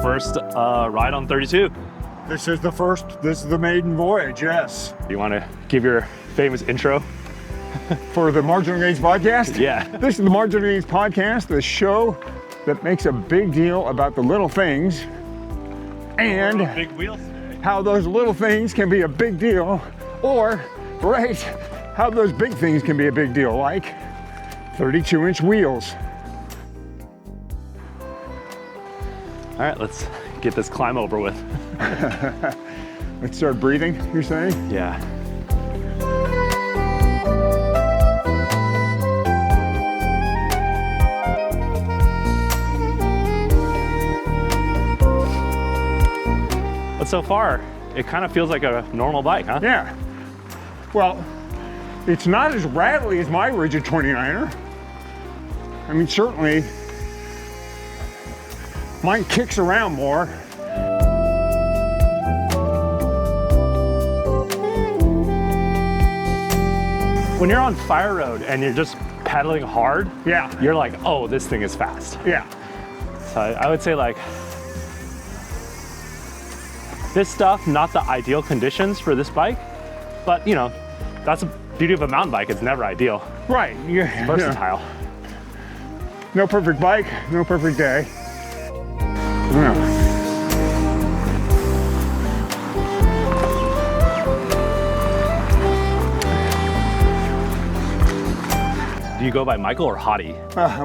first ride on 32. This is the maiden voyage, yes. You want to give your famous intro? For the Marginal Gains podcast? Yeah. This is the Marginal Gains podcast, the show that makes a big deal about the little things and big wheels today. How those little things can be a big deal, or, right, how those big things can be a big deal, like 32-inch wheels. All right, let's get this climb over with. Let's start breathing, you're saying? Yeah. But so far, it kind of feels like a normal bike, huh? Yeah. Well, it's not as rattly as my rigid 29er. I mean, certainly, mine kicks around more. When you're on fire road and you're just pedaling hard, yeah, you're like, oh, this thing is fast. Yeah. So I would say like, this stuff, not the ideal conditions for this bike, but you know, that's the beauty of a mountain bike. It's never ideal. Right. Yeah. It's versatile. Yeah. No perfect bike, no perfect day. Yeah. Do you go by Michael or Hottie?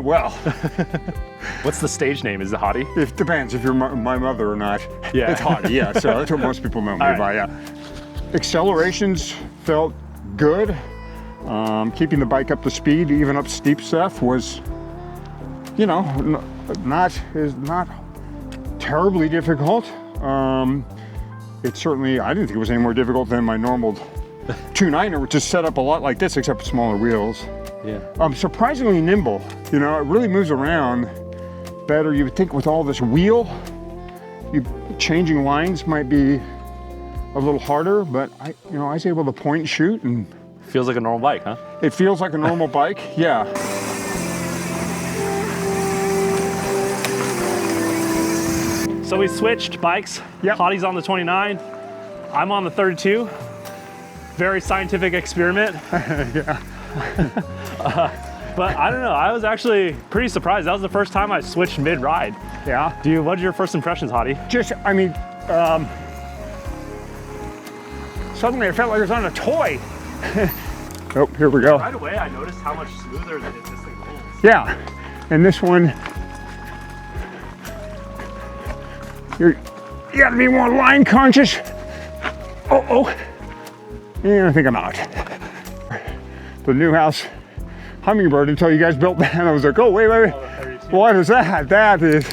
Well. What's the stage name? Is it Hottie? It depends if you're my mother or not. Yeah. It's Hottie, yeah. So that's what most people know me right. by, yeah. Accelerations felt good. Keeping the bike up to speed, even up steep stuff, was, you know, not terribly difficult. It certainly, I didn't think it was any more difficult than my normal 29er, which is set up a lot like this, except with smaller wheels. Yeah. Surprisingly nimble. You know, it really moves around better. You would think with all this wheel, changing lines might be a little harder, but I was able to point and shoot, and feels like a normal bike, huh? it feels like a normal bike. Yeah. So we switched bikes. Yep. Hottie's on the 29. I'm on the 32. Very scientific experiment. Yeah. But I don't know, I was actually pretty surprised. That was the first time I switched mid-ride. Yeah. What are your first impressions, Hottie? Just, I mean, suddenly I felt like I was on a toy. Oh, here we go. Right away, I noticed how much smoother this thing rolls. Yeah. And this one, you gotta be more line conscious. Oh. Yeah, I think I'm out. The Neuhaus Hummingbird, until you guys built that, I was like, oh, wait. What is that? That is.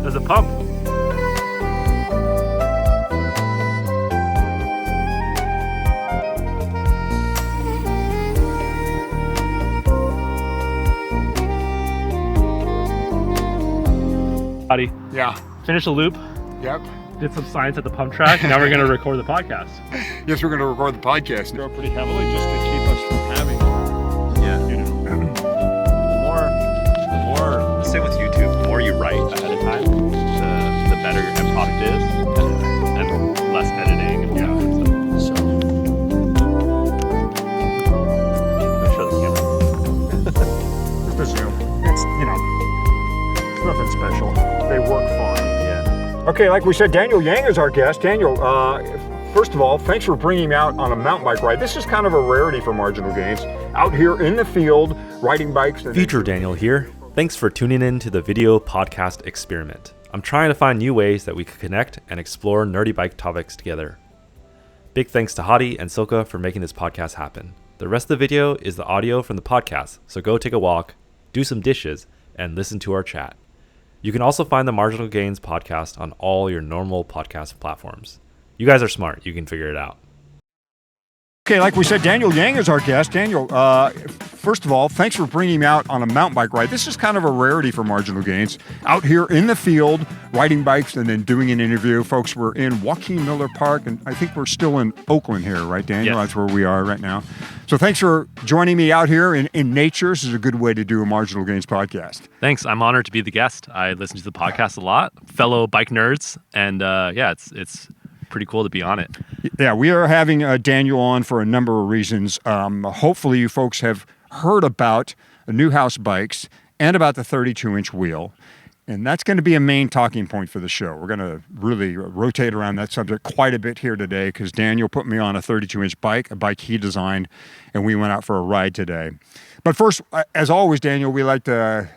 There's a pump. Hottie, Yeah. finish a loop, Yep. did some science at the pump track. Now we're gonna record the podcast. Yes, we're going to record the podcast. Go pretty heavily just to keep us from having, The more, same with YouTube, the more you write ahead of time, the better your product is, and less editing. And so show the camera. Just a Zoom. It's, it's nothing special. They work fine. Yeah. Okay, like we said, Daniel Yang is our guest. Daniel, first of all, thanks for bringing me out on a mountain bike ride. This is kind of a rarity for Marginal Gains. Out here in the field, riding bikes. Future Daniel here. Thanks for tuning in to the video podcast experiment. I'm trying to find new ways that we could connect and explore nerdy bike topics together. Big thanks to Hottie and Silka for making this podcast happen. The rest of the video is the audio from the podcast, so go take a walk, do some dishes, and listen to our chat. You can also find the Marginal Gains podcast on all your normal podcast platforms. You guys are smart. You can figure it out. Okay, like we said, Daniel Yang is our guest. Daniel, first of all, thanks for bringing me out on a mountain bike ride. This is kind of a rarity for Marginal Gains. Out here in the field, riding bikes and then doing an interview. Folks, we're in Joaquin Miller Park, and I think we're still in Oakland here, right, Daniel? Yes. That's where we are right now. So thanks for joining me out here in nature. This is a good way to do a Marginal Gains podcast. Thanks. I'm honored to be the guest. I listen to the podcast a lot. Fellow bike nerds, and it's pretty cool to be on it. Yeah, we are having Daniel on for a number of reasons. Hopefully you folks have heard about the Neuhaus bikes and about the 32-inch wheel. And that's going to be a main talking point for the show. We're going to really rotate around that subject quite a bit here today because Daniel put me on a 32-inch bike, a bike he designed, and we went out for a ride today. But first, as always, Daniel, we like to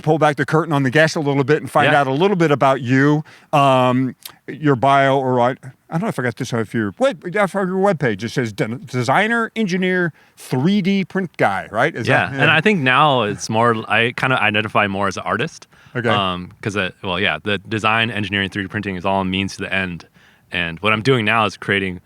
pull back the curtain on the guest a little bit and find out a little bit about you, your bio, or I don't know if I got this off your webpage. It says designer, engineer, 3D print guy, right? Is that, And I think now it's more, I kind of identify more as an artist. Okay. Because, the design, engineering, 3D printing is all a means to the end. And what I'm doing now is creating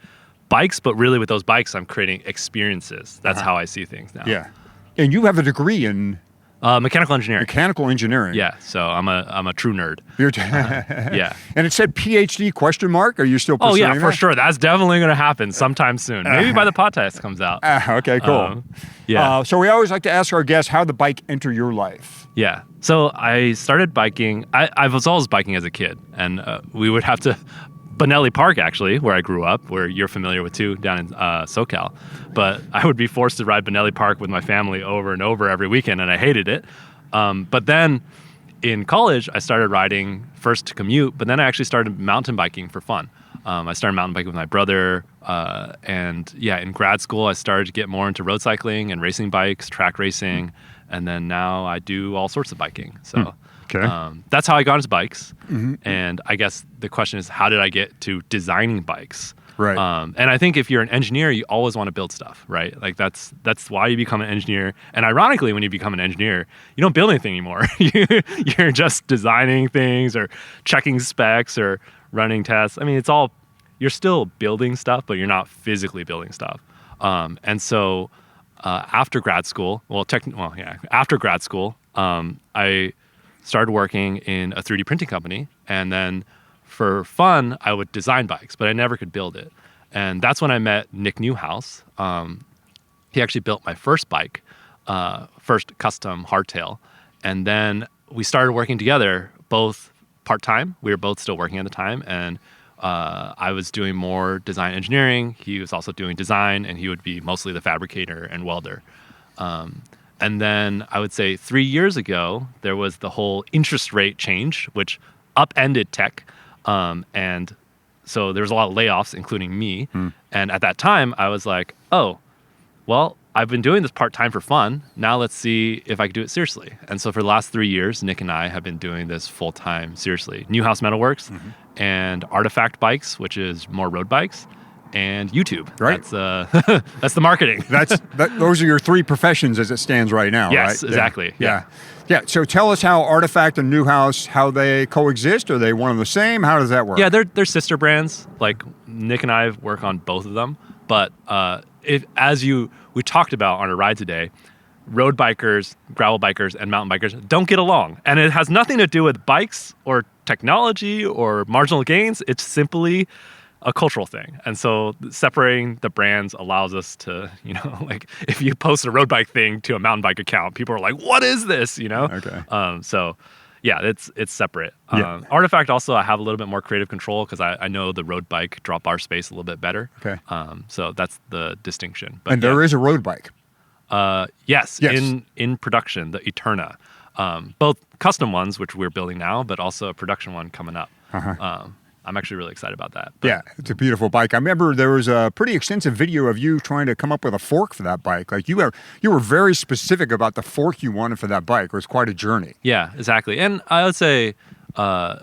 bikes, but really with those bikes, I'm creating experiences. That's how I see things now. Yeah. And you have a degree in mechanical engineering. mechanical engineering. Yeah, so I'm a true nerd. You're Yeah. And it said PhD question mark. Are you still pursuing Oh yeah, for that? sure. That's definitely going to happen sometime soon. Maybe by the podcast comes out. Okay, cool. Yeah. So we always like to ask our guests how the bike enter your life. Yeah. So I started biking. I was always biking as a kid, and we would have to Benelli Park, actually, where I grew up, where you're familiar with too, down in SoCal. But I would be forced to ride Benelli Park with my family over and over every weekend, and I hated it. But then in college, I started riding first to commute, but then I actually started mountain biking for fun. I started mountain biking with my brother, and in grad school, I started to get more into road cycling and racing bikes, track racing, and then now I do all sorts of biking. So. Okay. That's how I got into bikes. Mm-hmm. And I guess the question is, how did I get to designing bikes? Right. And I think if you're an engineer, you always want to build stuff, right? Like that's why you become an engineer. And ironically, when you become an engineer, you don't build anything anymore. You're just designing things or checking specs or running tests. I mean, you're still building stuff, but you're not physically building stuff. And so after grad school, after grad school, I started working in a 3D printing company, and then for fun, I would design bikes, but I never could build it. And that's when I met Nick Neuhaus. He actually built my first bike, first custom hardtail. And then we started working together, both part-time. We were both still working at the time, and I was doing more design engineering. He was also doing design, and he would be mostly the fabricator and welder. And then I would say 3 years ago, there was the whole interest rate change, which upended tech. And so there was a lot of layoffs, including me. And at that time, I was like, oh, well, I've been doing this part-time for fun. Now let's see if I can do it seriously. And so for the last 3 years, Nick and I have been doing this full-time seriously. Neuhaus Metalworks and Artifact Bikes, which is more road bikes, and YouTube. Right. That's the marketing. Those are your three professions as it stands right now, right? Yes, exactly. Yeah. So tell us how Artifact and Neuhaus, how they coexist. Are they one and the same? How does that work? Yeah, they're sister brands. Like Nick and I work on both of them. But we talked about on a ride today, road bikers, gravel bikers, and mountain bikers don't get along. And it has nothing to do with bikes or technology or marginal gains. It's simply a cultural thing. And so separating the brands allows us to, like if you post a road bike thing to a mountain bike account, people are like, what is this? Okay. So yeah, it's separate. Yeah. Artifact also, I have a little bit more creative control because I know the road bike drop bar space a little bit better. Okay. So that's the distinction. But and there is a road bike. Yes. In production, the Eterna. Both custom ones, which we're building now, but also a production one coming up. I'm actually really excited about that. But Yeah, it's a beautiful bike. I remember there was a pretty extensive video of you trying to come up with a fork for that bike. Like you were very specific about the fork you wanted for that bike. It was quite a journey. Yeah, exactly. And I would say we're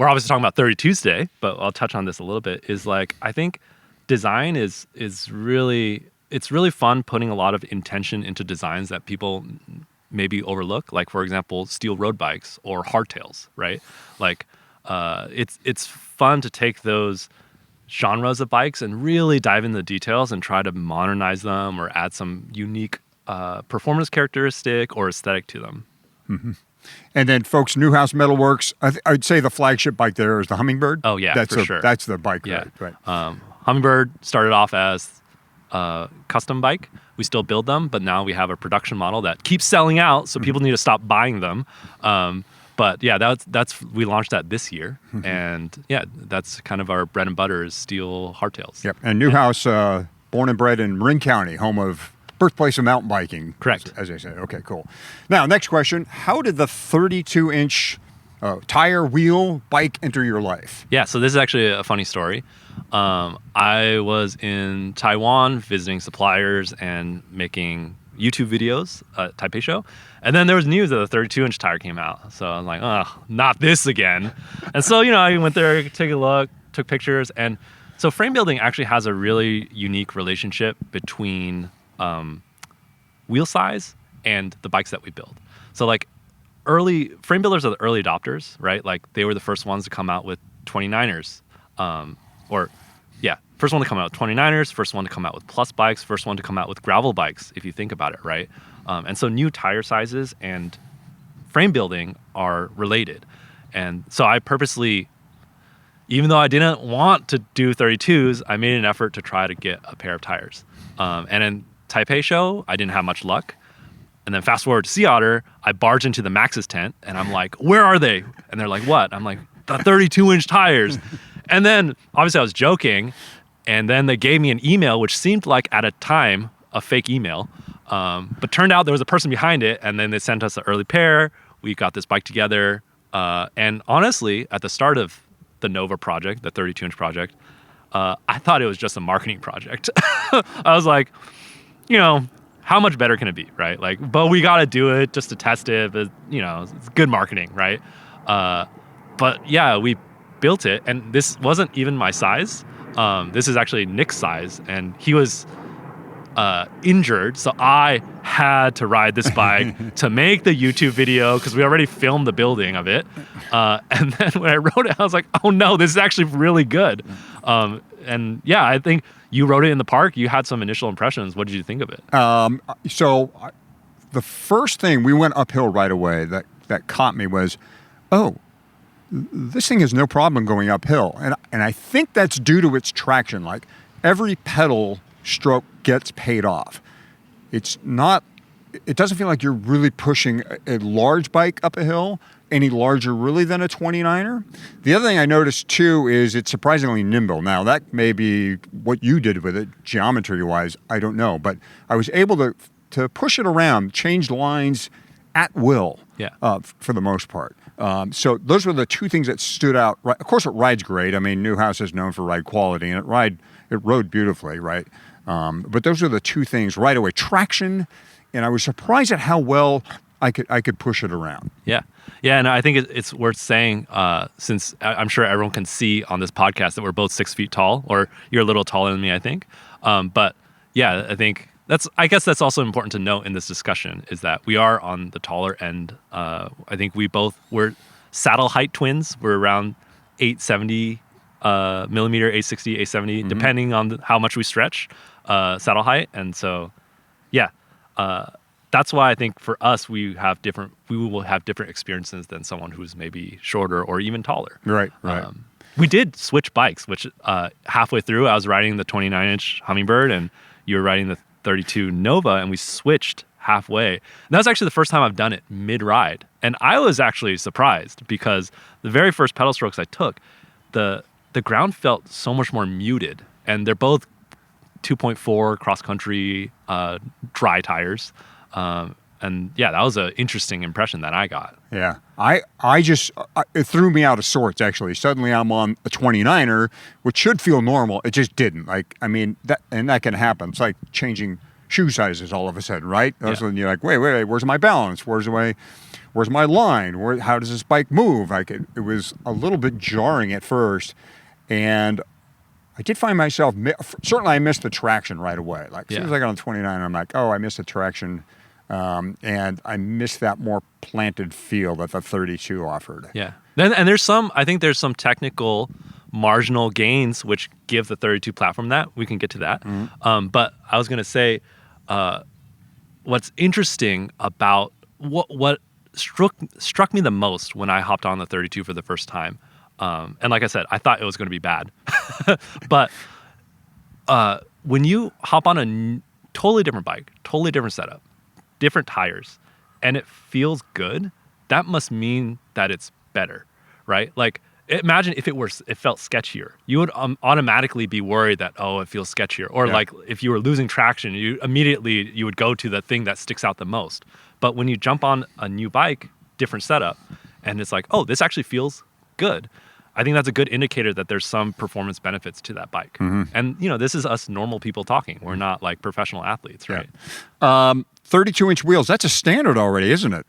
obviously talking about 32s today, but I'll touch on this a little bit. Is like I think design is really fun putting a lot of intention into designs that people maybe overlook, like for example, steel road bikes or hardtails, right? Like it's fun to take those genres of bikes and really dive into the details and try to modernize them or add some unique performance characteristic or aesthetic to them. And then, folks, Neuhaus Metalworks, I'd say the flagship bike there is the Hummingbird. Oh, yeah, that's for sure. That's the bike, Yeah. right? Hummingbird started off as a custom bike. We still build them, but now we have a production model that keeps selling out, so people need to stop buying them. But yeah, we launched that this year, and yeah, that's kind of our bread and butter is steel hardtails. Yep. And Neuhaus, born and bred in Marin County, home of birthplace of mountain biking. Correct. As I said. Okay, cool. Now, next question: how did the 32-inch tire wheel bike enter your life? Yeah, so this is actually a funny story. I was in Taiwan visiting suppliers and making YouTube videos at Taipei Show. And then there was news that the 32-inch tire came out. So I'm like, oh, not this again. And so, I went there, took a look, took pictures. And so frame building actually has a really unique relationship between wheel size and the bikes that we build. So like early frame builders are the early adopters, right? Like they were the first ones to come out with 29ers. First one to come out with 29ers, first one to come out with plus bikes, first one to come out with gravel bikes, if you think about it, right? And so new tire sizes and frame building are related. And so I purposely, even though I didn't want to do 32s, I made an effort to try to get a pair of tires. And in Taipei Show, I didn't have much luck. And then fast forward to Sea Otter, I barge into the Maxxis tent and I'm like, where are they? And they're like, what? I'm like, the 32-inch tires. And then obviously I was joking. And then they gave me an email, which seemed like at a time a fake email. But turned out there was a person behind it. And then they sent us an early pair. We got this bike together. And honestly, at the start of the Nova project, the 32-inch project, I thought it was just a marketing project. I was like, how much better can it be, right? Like, but we got to do it just to test it. But, it's good marketing, right? But yeah, we built it. And this wasn't even my size. This is actually Nick's size, and he was injured, so I had to ride this bike to make the YouTube video because we already filmed the building of it. And then when I rode it, I was like, oh no, this is actually really good. And yeah, I think you rode it in the park. You had some initial impressions. What did you think of it? The first thing, we went uphill right away that caught me was, this thing has no problem going uphill. And I think that's due to its traction. Like every pedal stroke gets paid off. It doesn't feel like you're really pushing a large bike up a hill any larger really than a 29er. The other thing I noticed too is it's surprisingly nimble. Now that may be what you did with it geometry wise, I don't know, but I was able to push it around, change lines at will. For the most part. So those were the two things that stood out. Right. Of course, it rides great. I mean, Neuhaus is known for ride quality, and it rode beautifully, right? But those are the two things right away: traction, and I was surprised at how well I could push it around. Yeah, and I think it's worth saying, since I'm sure everyone can see on this podcast that we're both 6 feet tall, or you're a little taller than me, I think. But yeah, I guess that's also important to note in this discussion is that we are on the taller end. I think we're saddle height twins. We're around 870 millimeter, 860, 870, depending on how much we stretch saddle height. And so, yeah, that's why I think for us, we will have different experiences than someone who's maybe shorter or even taller. Right. We did switch bikes, which halfway through I was riding the 29-inch Hummingbird and you were riding the 32 Nova, and we switched halfway. And that was actually the first time I've done it mid-ride. And I was actually surprised because the very first pedal strokes I took, the ground felt so much more muted. And they're both 2.4 cross-country dry tires. And yeah, that was an interesting impression that I got. Yeah. It threw me out of sorts, actually. Suddenly I'm on a 29er, which should feel normal. It just didn't. That can happen. It's like changing shoe sizes all of a sudden, right? Yeah. So you're like, wait, where's my balance? Where's my line? How does this bike move? It was a little bit jarring at first. And I did find myself, certainly I missed the traction right away. Like as soon as I got on 29, I'm like, I missed the traction. And I miss that more planted feel that the 32 offered. Yeah. Then and I think there's some technical marginal gains which give the 32 platform that. We can get to that. But I was going to say what's interesting about what struck me the most when I hopped on the 32 for the first time. And like I said, I thought it was going to be bad. But when you hop on a totally different bike, totally different setup, different tires, and it feels good, that must mean that it's better, right? Like, imagine if it felt sketchier. You would automatically be worried that, oh, it feels sketchier. Or like if you were losing traction, you would go to the thing that sticks out the most. But when you jump on a new bike, different setup, and it's like, oh, this actually feels good. I think that's a good indicator that there's some performance benefits to that bike. And, this is us normal people talking. We're not like professional athletes, right? 32-inch wheels, that's a standard already, isn't it?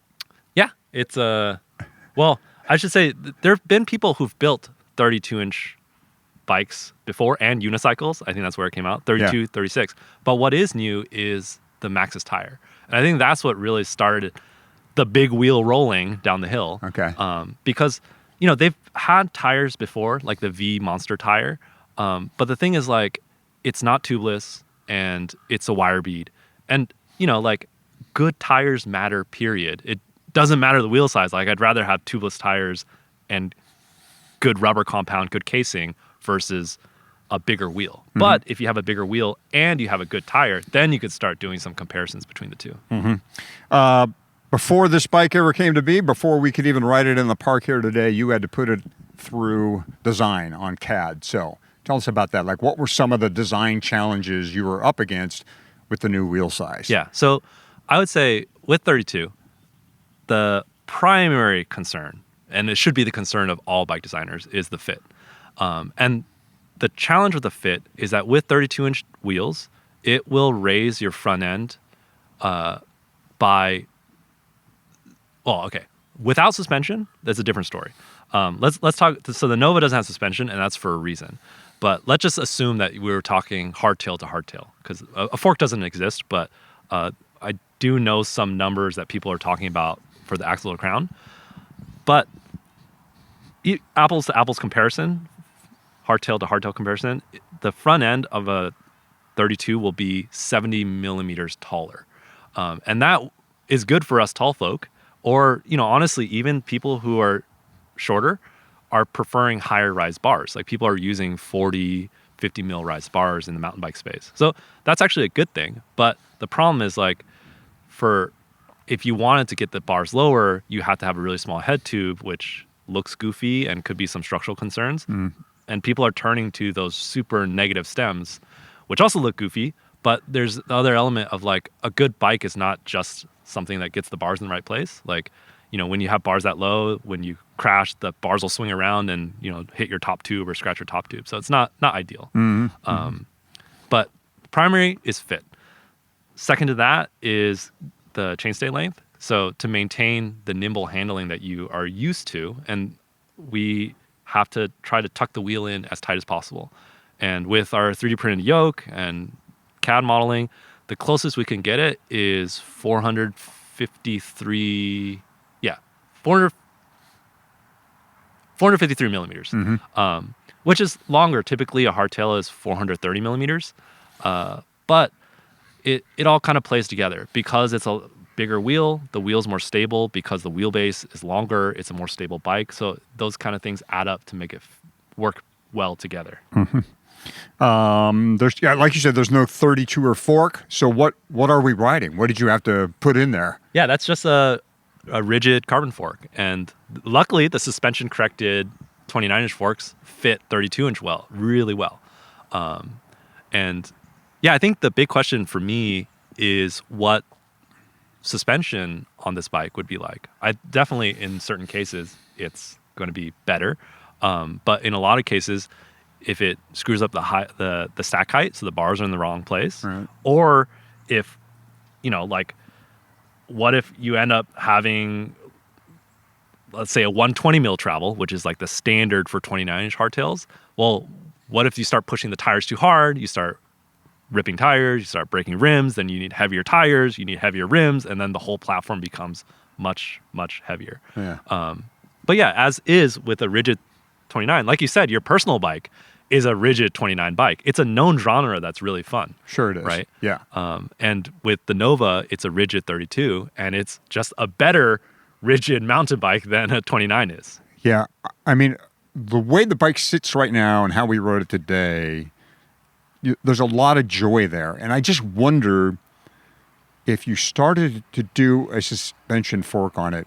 Yeah. It's well, I should say there have been people who've built 32-inch bikes before and unicycles. I think that's where it came out, 32, 36. But what is new is the Maxxis tire. And I think that's what really started the big wheel rolling down the hill. Okay. Because, they've had tires before, like the V Monster tire. But the thing is, like, it's not tubeless and it's a wire bead. And, like, good tires matter, period. It doesn't matter the wheel size. Like, I'd rather have tubeless tires and good rubber compound, good casing versus a bigger wheel. But if you have a bigger wheel and you have a good tire, then you could start doing some comparisons between the two. Before this bike ever came to be, before we could even ride it in the park here today, you had to put it through design on CAD. So tell us about that. Like, what were some of the design challenges you were up against with the new wheel size? Yeah. So I would say with 32, the primary concern, and it should be the concern of all bike designers, is the fit. And the challenge with the fit is that with 32-inch wheels, it will raise your front end by... Well, okay. Without suspension, that's a different story. Let's talk. So the Nova doesn't have suspension, and that's for a reason. But let's just assume that we were talking hardtail to hardtail, because a fork doesn't exist. But I do know some numbers that people are talking about for the axle to crown. But apples to apples comparison, hardtail to hardtail comparison, the front end of a 32 will be 70 millimeters taller, and that is good for us tall folk. Or, honestly, even people who are shorter are preferring higher rise bars. Like, people are using 40, 50 mil rise bars in the mountain bike space. So that's actually a good thing. But the problem is, like, if you wanted to get the bars lower, you have to have a really small head tube, which looks goofy and could be some structural concerns. And people are turning to those super negative stems, which also look goofy. But there's the other element of, like, a good bike is not just something that gets the bars in the right place. Like, when you have bars that low, when you crash, the bars will swing around and, hit your top tube or scratch your top tube. So it's not ideal. But primary is fit. Second to that is the chainstay length. So to maintain the nimble handling that you are used to, and we have to try to tuck the wheel in as tight as possible. And with our 3D printed yoke and CAD modeling, the closest we can get it is 453 millimeters, which is longer. Typically, a hardtail is 430 millimeters, but it all kind of plays together. Because it's a bigger wheel, the wheel's more stable. Because the wheelbase is longer, it's a more stable bike. So those kind of things add up to make it work well together. There's like you said, there's no 32 fork. So what are we riding? What did you have to put in there? Yeah, that's just a rigid carbon fork. And luckily, the suspension corrected 29-inch forks fit 32-inch really well. And yeah, I think the big question for me is what suspension on this bike would be like. I definitely, in certain cases, it's going to be better. But in a lot of cases, if it screws up the stack height, so the bars are in the wrong place, right. Or if, like, what if you end up having, let's say, a 120 mil travel, which is like the standard for 29-inch hardtails. Well, what if you start pushing the tires too hard? You start ripping tires, you start breaking rims, then you need heavier tires, you need heavier rims, and then the whole platform becomes much, much heavier. Yeah. But yeah, as is with a rigid 29, like you said, your personal bike is a rigid 29 bike. It's a known genre that's really fun. Sure it is. Right? Yeah. And with the Nova, it's a rigid 32, and it's just a better rigid mountain bike than a 29 is. Yeah. I mean, the way the bike sits right now and how we rode it today, there's a lot of joy there. And I just wonder if you started to do a suspension fork on it,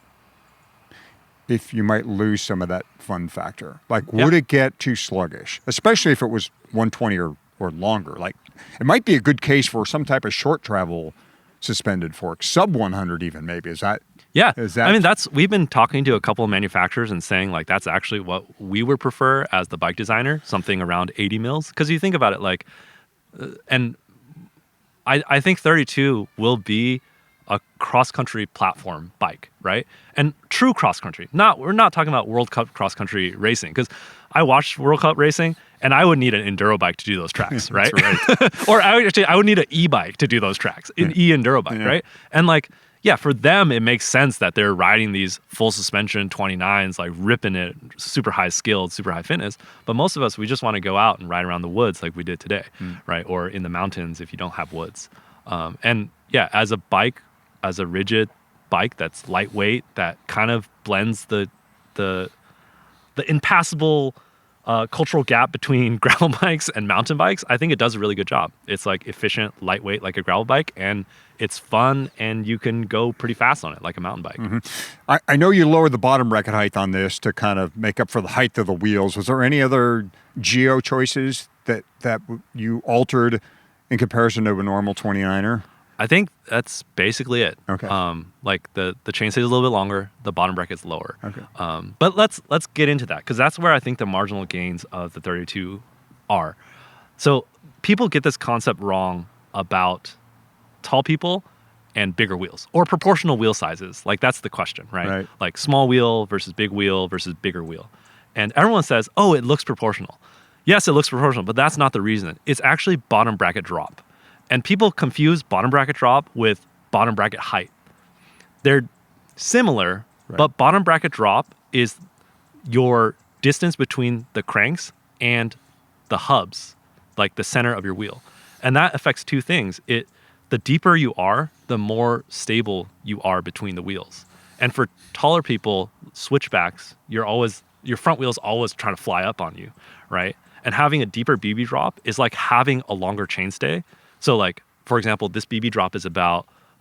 if you might lose some of that fun factor. Like, would it get too sluggish? Especially if it was 120 or longer. Like, it might be a good case for some type of short travel suspended fork, sub 100 even maybe. Is that? Yeah. Is that? I mean, we've been talking to a couple of manufacturers and saying like that's actually what we would prefer as the bike designer, something around 80 mils. Because you think about it, like, and I think 32 will be a cross-country platform bike, right? And true cross-country. We're not talking about World Cup cross-country racing, because I watched World Cup racing and I would need an enduro bike to do those tracks, right? Or I would need an e-bike to do those tracks, an e-enduro bike, right? And like, yeah, for them, it makes sense that they're riding these full suspension 29s, like ripping it, super high skilled, super high fitness. But most of us, we just want to go out and ride around the woods like we did today, right? Or in the mountains if you don't have woods. And yeah, as a bike, as a rigid bike that's lightweight, that kind of blends the impassable cultural gap between gravel bikes and mountain bikes, I think it does a really good job. It's like efficient, lightweight like a gravel bike, and it's fun, and you can go pretty fast on it like a mountain bike. I know you lowered the bottom bracket height on this to kind of make up for the height of the wheels. Was there any other geo choices that you altered in comparison to a normal 29er? I think that's basically it. Okay. Like the chainstay is a little bit longer, the bottom bracket's lower. Okay. But let's get into that, because that's where I think the marginal gains of the 32 are. So people get this concept wrong about tall people and bigger wheels, or proportional wheel sizes. Like, that's the question, right? Like small wheel versus big wheel versus bigger wheel. And everyone says, oh, it looks proportional. Yes, it looks proportional, but that's not the reason. It's actually bottom bracket drop. And people confuse bottom bracket drop with bottom bracket height. They're similar, but bottom bracket drop is your distance between the cranks and the hubs, like the center of your wheel. And that affects two things. The deeper you are, the more stable you are between the wheels. And for taller people, switchbacks, your front wheel's always trying to fly up on you, right? And having a deeper BB drop is like having a longer chainstay. So like, for example, this BB drop is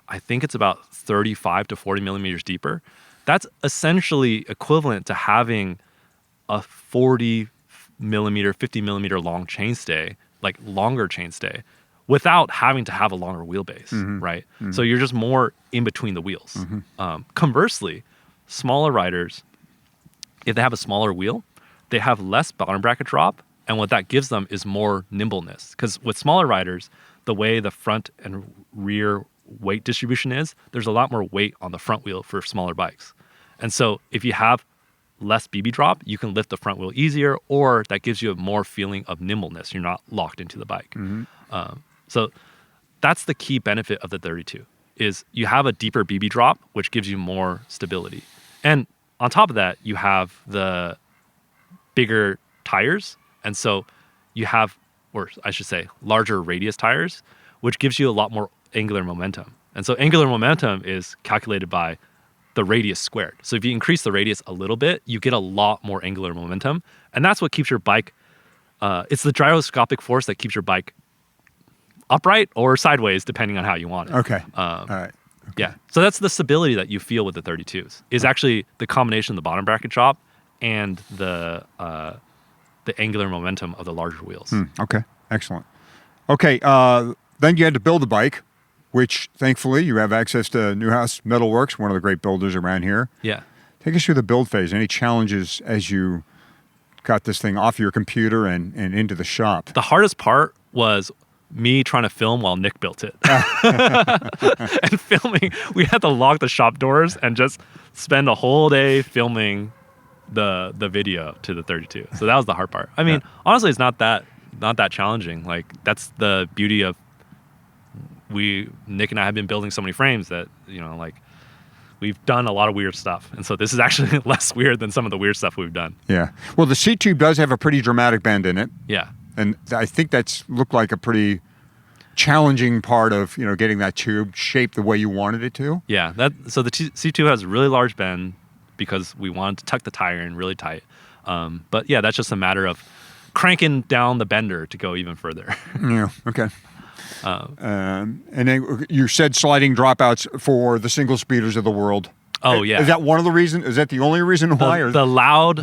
I think it's about 35 to 40 millimeters deeper. That's essentially equivalent to having a 40 millimeter, 50 millimeter long chainstay, like longer chainstay, without having to have a longer wheelbase, right? So you're just more in between the wheels. Conversely, smaller riders, if they have a smaller wheel, they have less bottom bracket drop, and what that gives them is more nimbleness. Because with smaller riders, the way the front and rear weight distribution is, there's a lot more weight on the front wheel for smaller bikes. And so if you have less BB drop, you can lift the front wheel easier, or that gives you a more feeling of nimbleness. You're not locked into the bike. So that's the key benefit of the 32, is you have a deeper BB drop, which gives you more stability. And on top of that, you have the bigger tires. And so you have, or I should say, larger radius tires, which gives you a lot more angular momentum. And so angular momentum is calculated by the radius squared. So if you increase the radius a little bit, you get a lot more angular momentum. And that's what keeps your bike, it's the gyroscopic force that keeps your bike upright or sideways, depending on how you want it. Okay. All right. Okay. Yeah. So that's the stability that you feel with the 32s, is actually the combination of the bottom bracket drop and the angular momentum of the larger wheels. Okay. Excellent. Okay. Then you had to build a bike, which thankfully you have access to Neuhaus Metalworks, one of the great builders around here. Yeah. Take us through the build phase. Any challenges as you got this thing off your computer and into the shop? The hardest part was me trying to film while Nick built it. And filming, we had to lock the shop doors and just spend a whole day filming the video to the 32. So that was the hard part. I mean, honestly, it's not that challenging. Like, that's the beauty of Nick and I have been building so many frames that, like we've done a lot of weird stuff. And so this is actually less weird than some of the weird stuff we've done. Yeah. Well, the seat tube does have a pretty dramatic bend in it. Yeah. And I think that's looked like a pretty challenging part of, getting that tube shaped the way you wanted it to. Yeah. So the C2 has a really large bend because we wanted to tuck the tire in really tight. But yeah, that's just a matter of cranking down the bender to go even further. Yeah. Okay. And then you said sliding dropouts for the single speeders of the world. Oh yeah. Is that one of the reasons? Is that the only reason why? The loud,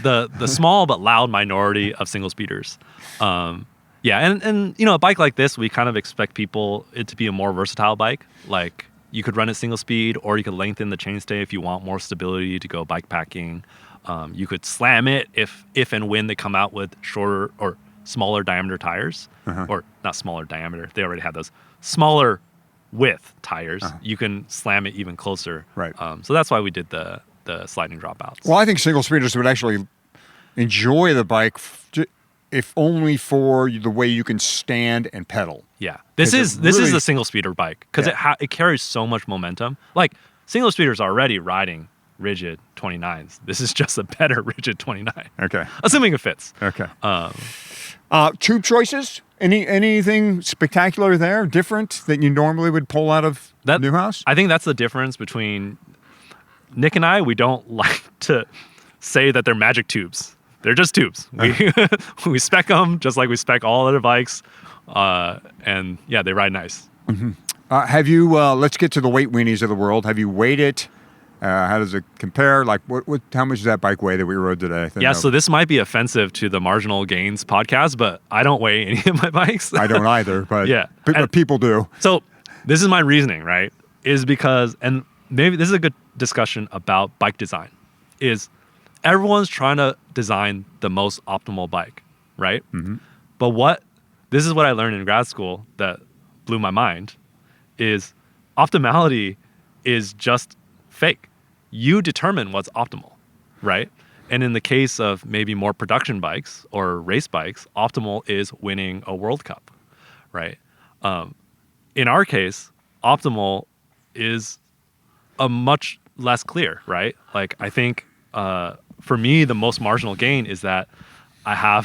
the small but loud minority of single speeders. Yeah, and a bike like this, we kind of expect it to be a more versatile bike. Like you could run it single speed, or you could lengthen the chainstay if you want more stability to go bike packing. You could slam it if and when they come out with shorter or smaller diameter tires, or not smaller diameter. They already have those smaller width tires. You can slam it even closer. Right. So that's why we did the sliding dropouts. Well, I think single speeders would actually enjoy the bike if only for the way you can stand and pedal. Yeah, this is a single speeder bike because it carries so much momentum. Like single speeders are already riding rigid 29s. This is just a better rigid 29. Okay. Assuming it fits. Okay. Tube choices? Anything spectacular there, different that you normally would pull out of Neuhaus? I think that's the difference between Nick and I. We don't like to say that they're magic tubes. They're just tubes. We spec them just like we spec all other bikes. And yeah, they ride nice. Mm-hmm. Have you, let's get to the weight weenies of the world. Have you weighed it? How does it compare? Like, how much does that bike weigh that we rode today? Yeah, so this might be offensive to the Marginal Gains podcast, but I don't weigh any of my bikes. I don't either, but yeah, but people do. So this is my reasoning, right? Is because, and maybe this is a good discussion about bike design, is everyone's trying to design the most optimal bike, right? Mm-hmm. But this is what I learned in grad school that blew my mind, is optimality is just fake. You determine what's optimal, right? And in the case of maybe more production bikes or race bikes, optimal is winning a World Cup, right? In our case, optimal is a much less clear, right? Like I think for me, the most marginal gain is that I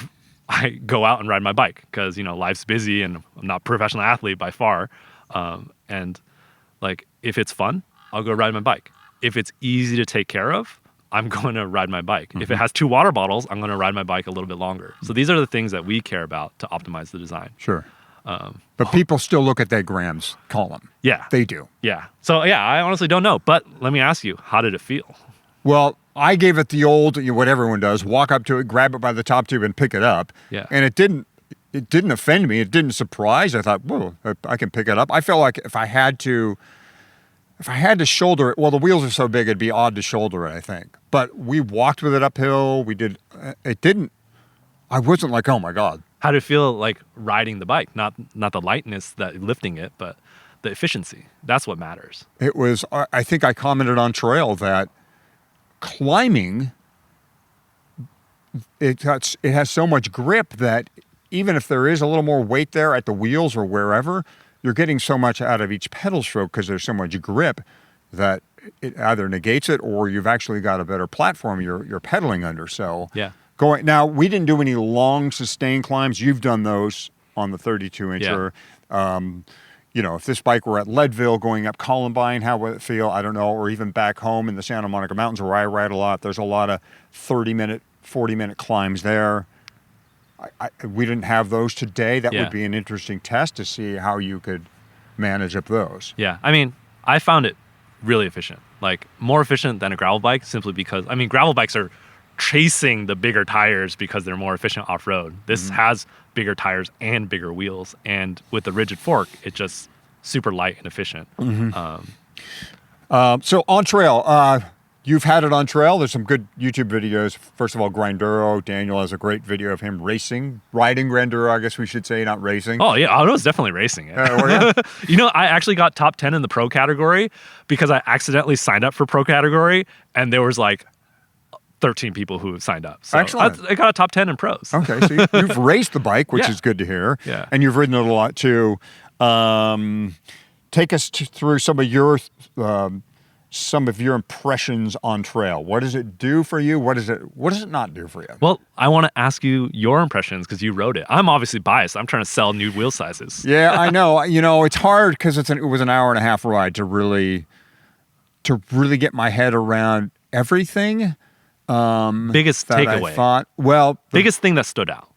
go out and ride my bike because, life's busy and I'm not a professional athlete by far. And like, if it's fun, I'll go ride my bike. If it's easy to take care of, I'm going to ride my bike. Mm-hmm. If it has 2 water bottles, I'm going to ride my bike a little bit longer. So these are the things that we care about to optimize the design. Sure. But people still look at that grams column. Yeah. They do. Yeah. So yeah, I honestly don't know. But let me ask you, how did it feel? Well, I gave it the old, what everyone does, walk up to it, grab it by the top tube and pick it up. Yeah. And it didn't offend me. It didn't surprise. I thought, whoa, I can pick it up. I felt like if I had to shoulder it, well, the wheels are so big, it'd be odd to shoulder it, I think. But we walked with it uphill. I wasn't like, oh my God. How did it feel like riding the bike? Not the lightness that lifting it, but the efficiency. That's what matters. It was, I think I commented on trail that climbing, it has so much grip that even if there is a little more weight there at the wheels or wherever, you're getting so much out of each pedal stroke because there's so much grip that it either negates it or you've actually got a better platform you're pedaling under. So yeah. Now, we didn't do any long sustained climbs. You've done those on the 32-incher. Yeah. If this bike were at Leadville going up Columbine, how would it feel? I don't know. Or even back home in the Santa Monica Mountains where I ride a lot, there's a lot of 30-minute, 40-minute climbs there. We didn't have those today. That would be an interesting test to see how you could manage up those. Yeah. I mean, I found it really efficient, like more efficient than a gravel bike simply because, gravel bikes are chasing the bigger tires because they're more efficient off-road. This has bigger tires and bigger wheels. And with the rigid fork, it's just super light and efficient. Mm-hmm. So on trail, you've had it on trail. There's some good YouTube videos. First of all, Grinduro. Daniel has a great video of him riding Grinduro, I guess we should say, not racing. Oh, yeah. I was definitely racing it. I actually got top 10 in the pro category because I accidentally signed up for pro category, and there was like 13 people who signed up. So excellent. I got a top 10 in pros. Okay, so you've raced the bike, which is good to hear. Yeah. And you've ridden it a lot too. Take us through some of your impressions on trail. What does it do for you? What does it not do for you? Well, I want to ask you your impressions because you wrote it. I'm obviously biased. I'm trying to sell new wheel sizes. Yeah, I know. It's hard because it was an hour and a half ride to really get my head around everything. Biggest that takeaway. I thought, biggest thing that stood out.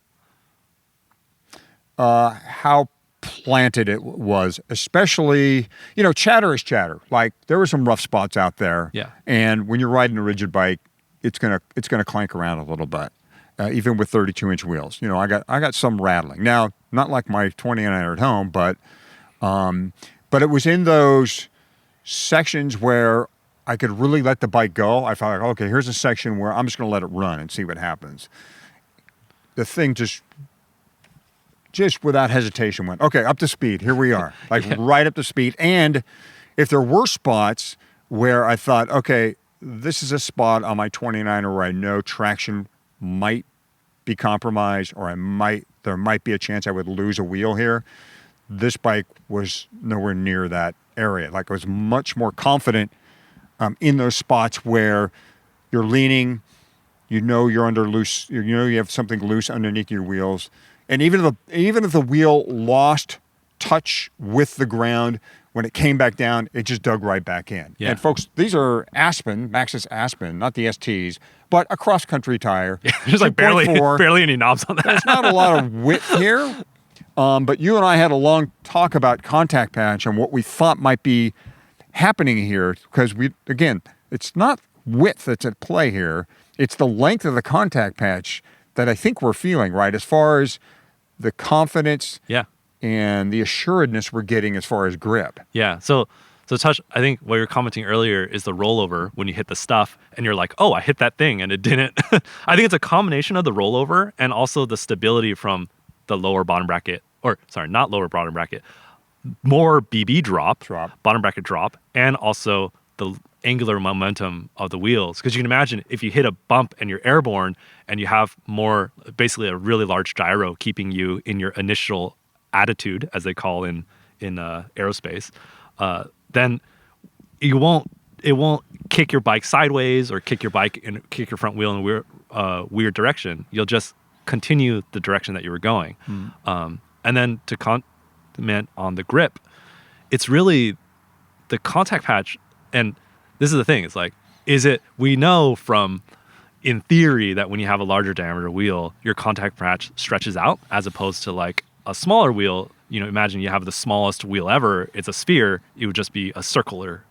How planted it was, especially, chatter is chatter. Like there were some rough spots out there. Yeah. And when you're riding a rigid bike, it's gonna clank around a little bit, even with 32-inch wheels. I got some rattling. Now, not like my 29er at home, but it was in those sections where I could really let the bike go. I felt like, okay, here's a section where I'm just going to let it run and see what happens. The thing just without hesitation went, okay, up to speed. Here we are, right up to speed. And if there were spots where I thought, okay, this is a spot on my 29er where I know traction might be compromised, or there might be a chance I would lose a wheel here, this bike was nowhere near that area. Like I was much more confident in those spots where you're leaning, you're under loose, you have something loose underneath your wheels. And even if the wheel lost touch with the ground, when it came back down, it just dug right back in. Yeah. And folks, these are Maxxis Aspen, not the STs, but a cross-country tire. Yeah, there's like barely any knobs on that. There's not a lot of width here. But you and I had a long talk about contact patch and what we thought might be happening here, because it's not width that's at play here. It's the length of the contact patch that I think we're feeling, right? As far as the confidence and the assuredness we're getting as far as grip. Yeah. So Touch, I think what you're commenting earlier is the rollover when you hit the stuff and you're like, oh, I hit that thing and it didn't. I think it's a combination of the rollover and also the stability from the lower bottom bracket, not lower bottom bracket, more BB drop, bottom bracket drop, and also the angular momentum of the wheels. Because you can imagine if you hit a bump and you're airborne and you have basically a really large gyro keeping you in your initial attitude, as they call in aerospace, then it won't kick your bike sideways or kick your front wheel in a weird direction. You'll just continue the direction that you were going. And then to comment on the grip, it's really the contact patch. And this is the thing, it's like, we know from in theory that when you have a larger diameter wheel, your contact patch stretches out, as opposed to like a smaller wheel. Imagine you have the smallest wheel ever, it's a sphere, it would just be a circular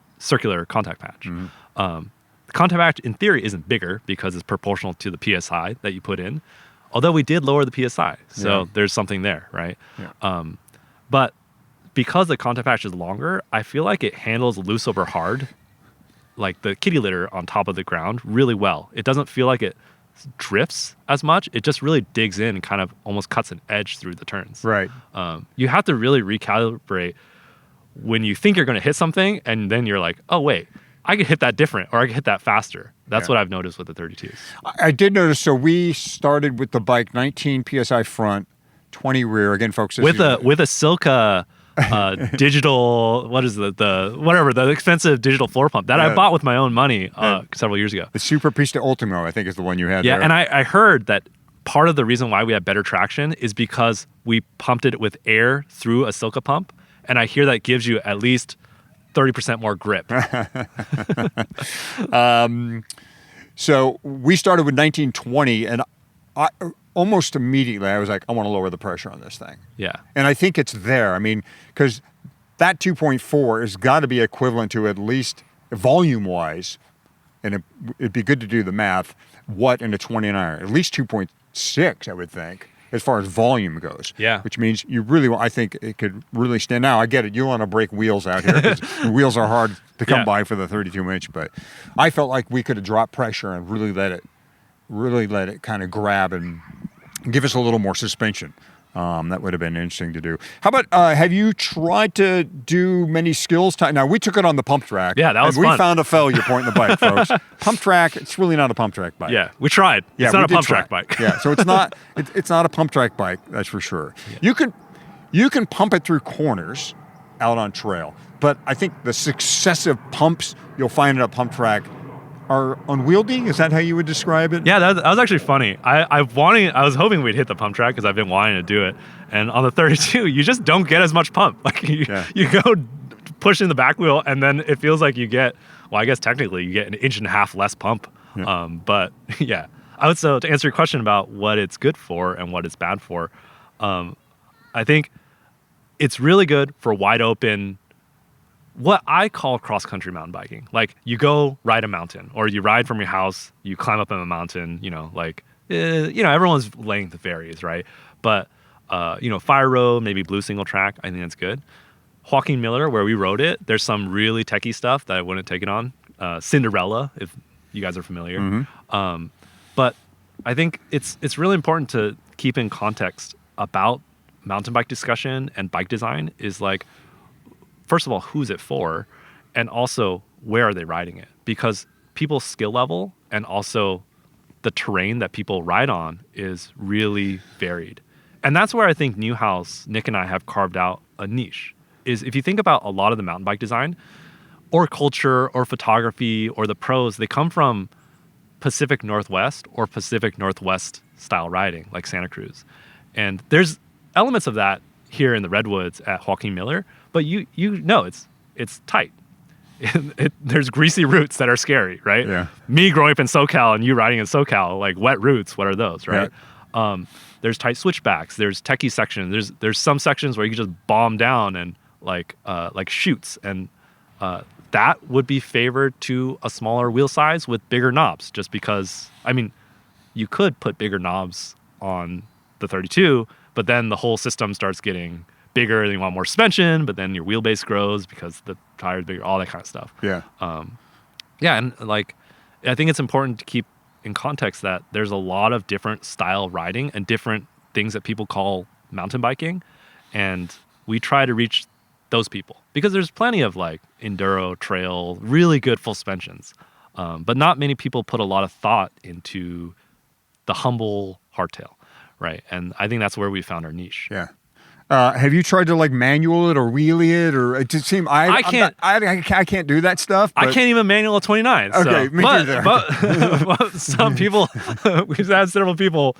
contact patch. The contact patch in theory isn't bigger because it's proportional to the PSI that you put in, although we did lower the PSI, so there's something there, right? Yeah. But because the contact patch is longer, I feel like it handles loose over hard, like the kitty litter on top of the ground, really well. It doesn't feel like it drifts as much. It just really digs in and kind of almost cuts an edge through the turns. Right. You have to really recalibrate when you think you're going to hit something, and then you're like, oh wait, I could hit that different, or I could hit that faster. That's what I've noticed with the 32s. I did notice. So we started with the bike 19 PSI front, 20 rear. Again, folks, with a Silca digital, what is the expensive digital floor pump that I bought with my own money several years ago. The Super Pista Ultimo, I think, is the one you had. Yeah, there. and I heard that part of the reason why we had better traction is because we pumped it with air through a Silca pump, and I hear that gives you at least 30% more grip. So we started with 1920, and almost immediately I was like, I want to lower the pressure on this thing. Yeah. And I think it's there. I mean, because that 2.4 has got to be equivalent to, at least volume-wise, and it'd be good to do the math, what in a 29er? At least 2.6, I would think, as far as volume goes. Yeah. Which means I think it could really stand. Now, I get it. You want to break wheels out here because the wheels are hard to come by for the 32-inch, but I felt like we could have dropped pressure and really let it kind of grab and give us a little more suspension. That would have been interesting to do. How about, have you tried to do many skills? Now, we took it on the pump track. Yeah, that was fun. fun. We found a failure point in the bike, folks. Pump track, it's really not a pump track bike. Yeah, we tried. Yeah, it's not a pump track bike. Yeah, so it's not a pump track bike, that's for sure. Yeah. You can pump it through corners out on trail, but I think the successive pumps you'll find in a pump track are unwieldy. Is that how you would describe it? Yeah, that was actually funny. I was hoping we'd hit the pump track because I've been wanting to do it. And on the 32, you just don't get as much pump. Like you go pushing the back wheel, and then it feels like you get, well, I guess technically you get an inch and a half less pump. Yeah. But yeah, to answer your question about what it's good for and what it's bad for, I think it's really good for wide open, what I call cross-country mountain biking. Like you go ride a mountain, or you ride from your house, you climb up in a mountain, everyone's length varies, right? But, Fire Road, maybe Blue Single Track, I think that's good. Joaquin Miller, where we rode it, there's some really techie stuff that I wouldn't take it on. Cinderella, if you guys are familiar. Mm-hmm. But I think it's really important to keep in context about mountain bike discussion and bike design is like, first of all, who's it for? And also, where are they riding it? Because people's skill level and also the terrain that people ride on is really varied. And that's where I think Neuhaus, Nick and I have carved out a niche. Is if you think about a lot of the mountain bike design or culture or photography or the pros, they come from Pacific Northwest or Pacific Northwest style riding, like Santa Cruz. And there's elements of that here in the Redwoods at Joaquin Miller, but you know it's tight. There's greasy routes that are scary, right? Yeah. Me growing up in SoCal and you riding in SoCal, like wet routes, what are those, right? There's tight switchbacks. There's techie sections. There's some sections where you can just bomb down and like chutes, and that would be favored to a smaller wheel size with bigger knobs. Just because, I mean, you could put bigger knobs on the 32, but then the whole system starts getting bigger and you want more suspension, but then your wheelbase grows because the tire's bigger, all that kind of stuff. Yeah. And like, I think it's important to keep in context that there's a lot of different style riding and different things that people call mountain biking. And we try to reach those people because there's plenty of like enduro, trail, really good full suspensions. But not many people put a lot of thought into the humble hardtail, right? And I think that's where we found our niche. Yeah. Have you tried to like manual it or wheelie it, or it just seems I can't do that stuff. But... I can't even manual a 29. Okay, me neither. But some people, we've had several people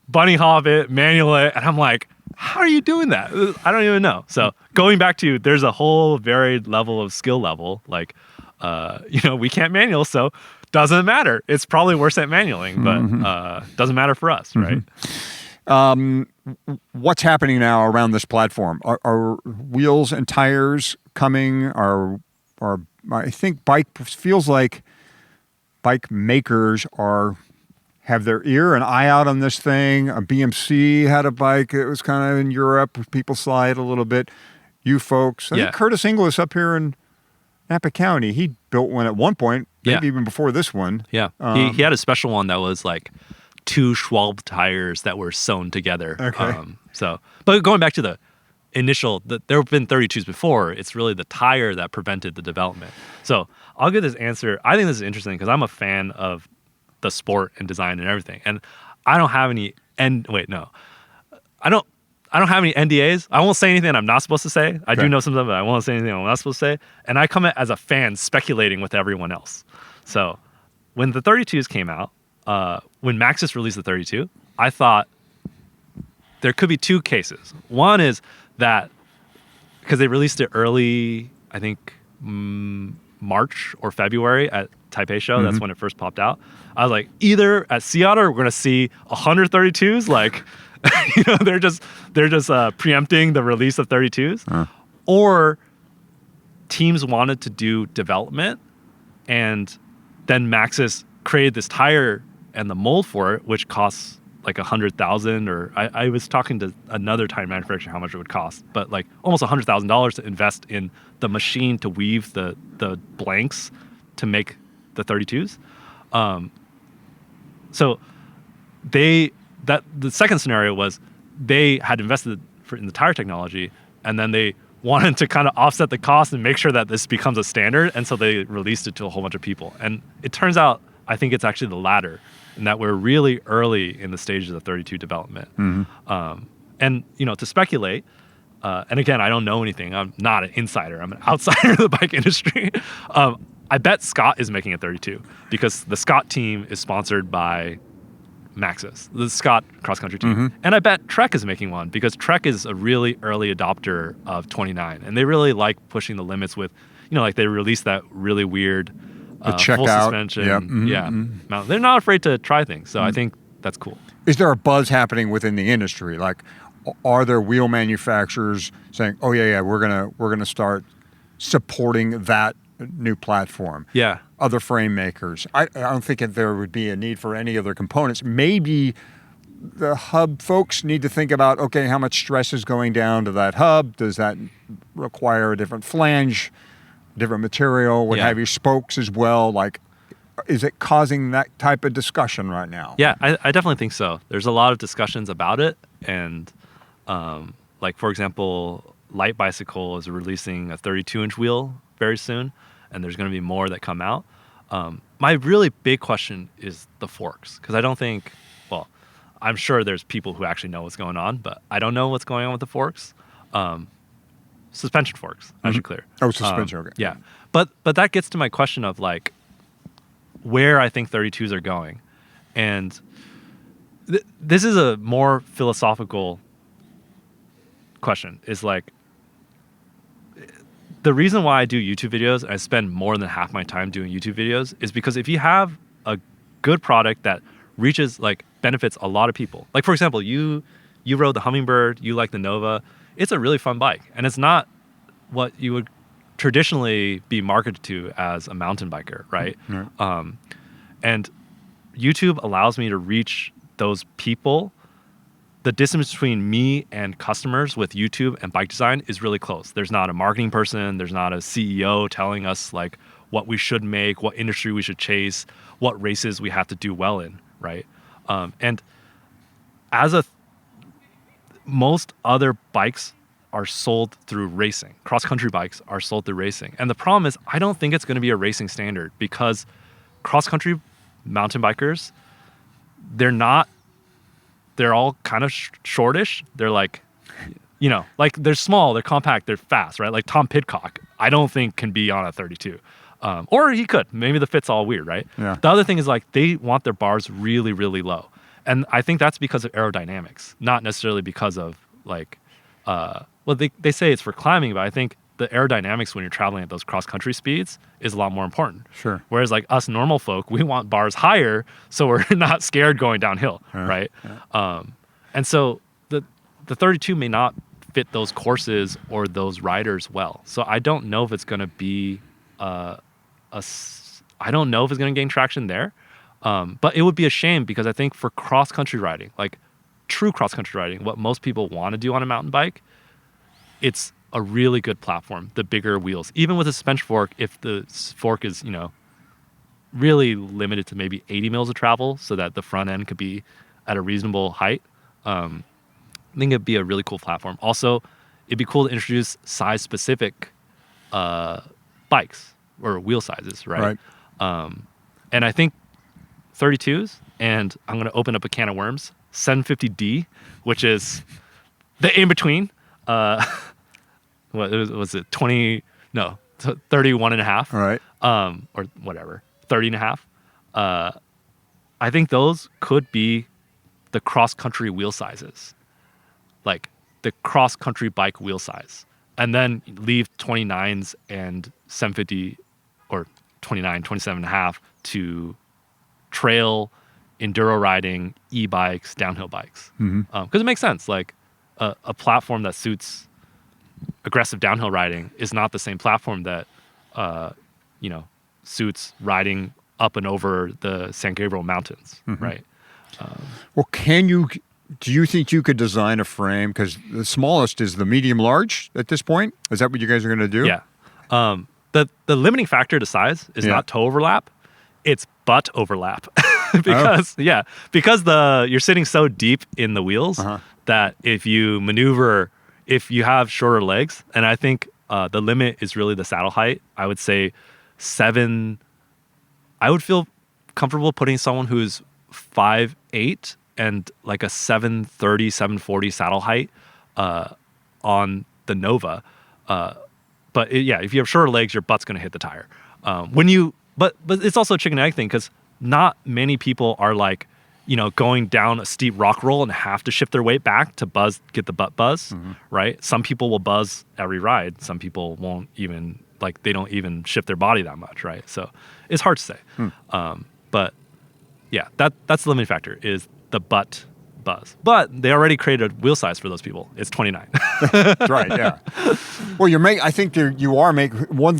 bunny hop it, manual it, and I'm like, how are you doing that? I don't even know. So going back to, there's a whole varied level of skill level. Like, we can't manual, so doesn't matter. It's probably worse at manualing, but doesn't matter for us, right? What's happening now around this platform? Are wheels and tires coming? Are I think feels like bike makers have their ear and eye out on this thing. A BMC had a bike. It was kind of in Europe. People slide a little bit. You folks, I think Curtis Inglis up here in Napa County, he built one at one point, maybe even before this one. Yeah, he had a special one that was like 2 Schwalbe tires that were sewn together. Okay. But going back to the initial, there have been 32s before. It's really the tire that prevented the development. So I'll give this answer. I think this is interesting because I'm a fan of the sport and design and everything. And I don't have any, I don't have any NDAs. I won't say anything I'm not supposed to say. I do know some stuff, but I won't say anything I'm not supposed to say. And I come as a fan speculating with everyone else. So when the 32s came out, when Maxxis released the 32, I thought there could be 2 cases. One is that because they released it early, I think March or February at Taipei show, that's when it first popped out. I was like, either at Sea Otter we're going to see 132s, like they're just preempting the release of 32s, or teams wanted to do development, and then Maxxis created this tire and the mold for it, which costs like $100,000, or I was talking to another tire manufacturer how much it would cost, but like almost $100,000 to invest in the machine to weave the blanks to make the 32s. So the second scenario was they had invested in the tire technology, and then they wanted to kind of offset the cost and make sure that this becomes a standard, and so they released it to a whole bunch of people. And it turns out, I think it's actually the latter, in that we're really early in the stages of 32 development. And to speculate, and again, I don't know anything. I'm not an insider. I'm an outsider of the bike industry. I bet Scott is making a 32 because the Scott team is sponsored by Maxxis, the Scott cross country team. And I bet Trek is making one because Trek is a really early adopter of 29. And they really like pushing the limits with, like they released that really weird full suspension. Mount. They're not afraid to try things. So I think that's cool. Is there a buzz happening within the industry? Like, are there wheel manufacturers saying, "Oh yeah, we're gonna start supporting that new platform"? Yeah. Other frame makers. I don't think that there would be a need for any other components. Maybe the hub folks need to think about, okay, how much stress is going down to that hub? Does that require a different flange, different material? What have you, spokes as well? Like, is it causing that type of discussion right now? Yeah, I definitely think so. There's a lot of discussions about it. And like, for example, Light Bicycle is releasing a 32-inch wheel very soon. And there's going to be more that come out. My really big question is the forks. Because I don't think, well, I'm sure there's people who actually know what's going on, but I don't know what's going on with the forks. Suspension forks, I should clear. Oh, suspension, okay. Yeah. But that gets to my question of like, where I think 32s are going. And this is a more philosophical question, is like, the reason why I do YouTube videos, and I spend more than half my time doing YouTube videos, is because if you have a good product that reaches, like, benefits a lot of people. Like, for example, you rode the Hummingbird, you like the Nova. It's a really fun bike. And it's not what you would traditionally be marketed to as a mountain biker, right? And YouTube allows me to reach those people. The distance between me and customers with YouTube and bike design is really close. There's not a marketing person. There's not a CEO telling us like what we should make, what industry we should chase, what races we have to do well in, right? And as most other bikes are sold through racing. Cross-country bikes are sold through racing. And the problem is I don't think it's going to be a racing standard because cross-country mountain bikers, they're all kind of shortish. They're like, like they're small, they're compact, they're fast, right? Like Tom Pidcock, I don't think can be on a 32. Or he could. Maybe the fit's all weird, right? Yeah. The other thing is like they want their bars really, really low. And I think that's because of aerodynamics, not necessarily because of like, they say it's for climbing, but I think the aerodynamics when you're traveling at those cross-country speeds is a lot more important. Sure. Whereas like us normal folk, we want bars higher so we're not scared going downhill, right? Yeah. And so the 32 may not fit those courses or those riders well. So I don't know if it's going to be I don't know if it's going to gain traction there. But it would be a shame because I think for cross-country riding, like true cross-country riding, what most people want to do on a mountain bike, it's a really good platform, the bigger wheels. Even with a suspension fork, if the fork is, really limited to maybe 80 mils of travel so that the front end could be at a reasonable height, I think it'd be a really cool platform. Also, it'd be cool to introduce size-specific bikes or wheel sizes, right? And I think 32s, and I'm going to open up a can of worms, 750D, which is the in-between. What was it? 31 and a half. All right. Or whatever, 30 and a half. I think those could be the cross-country wheel sizes, like the cross-country bike wheel size, and then leave 29s and 750 or 29, 27 and a half to trail, enduro riding, e-bikes, downhill bikes. Because it makes sense. Like a platform that suits aggressive downhill riding is not the same platform that suits riding up and over the San Gabriel Mountains, right? Well, do you think you could design a frame? Because the smallest is the medium large at this point. Is that what you guys are going to do? Yeah. The limiting factor to size is not toe overlap, it's butt overlap. because you're sitting so deep in the wheels that if you maneuver, if you have shorter legs, and I think the limit is really the saddle height. I would say 7. I would feel comfortable putting someone who's 5'8" and like a 730, 740 saddle height on the Nova. But if you have shorter legs, your butt's going to hit the tire. But it's also a chicken and egg thing because not many people are like, going down a steep rock roll and have to shift their weight back to get the butt buzz, right? Some people will buzz every ride. Some people won't even, they don't even shift their body that much, right? So it's hard to say. But yeah, that's the limiting factor is the butt buzz. But they already created a wheel size for those people. It's 29. That's right, yeah. Well, I think you are making one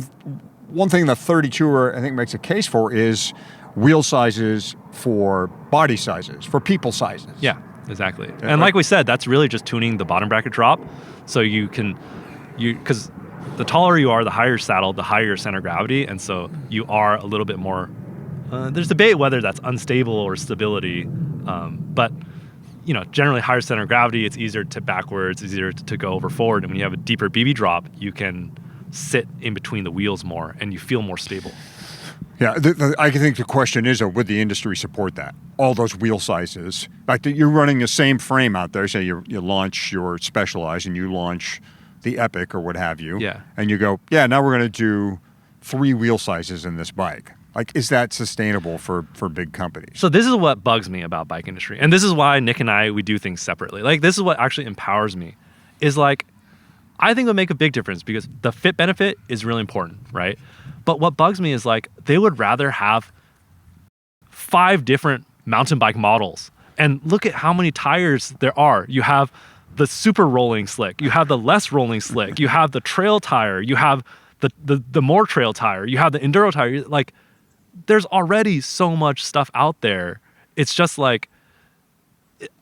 thing that 32er I think makes a case for is wheel sizes for body sizes, for people sizes. Yeah, exactly. And like we said, that's really just tuning the bottom bracket drop. So because the taller you are, the higher your saddle, the higher your center of gravity. And so you are a little bit more, there's debate whether that's unstable or stability. But, generally higher center of gravity, it's easier to backwards, easier to go over forward. And when you have a deeper BB drop, you can sit in between the wheels more and you feel more stable. Yeah, I think the question is, would the industry support that? All those wheel sizes. Like you're running the same frame out there. Say you launch your Specialized and you launch the Epic or what have you. Yeah. And you go, now we're going to do 3 wheel sizes in this bike. Like, is that sustainable for big companies? So this is what bugs me about bike industry. And this is why Nick and I, we do things separately. Like, this is what actually empowers me. Is like, I think it would make a big difference because the fit benefit is really important, right? But what bugs me is like they would rather have 5 different mountain bike models. And look at how many tires there are. You have the super rolling slick. You have the less rolling slick. You have the trail tire. You have the more trail tire. You have the enduro tire. Like there's already so much stuff out there. It's just like,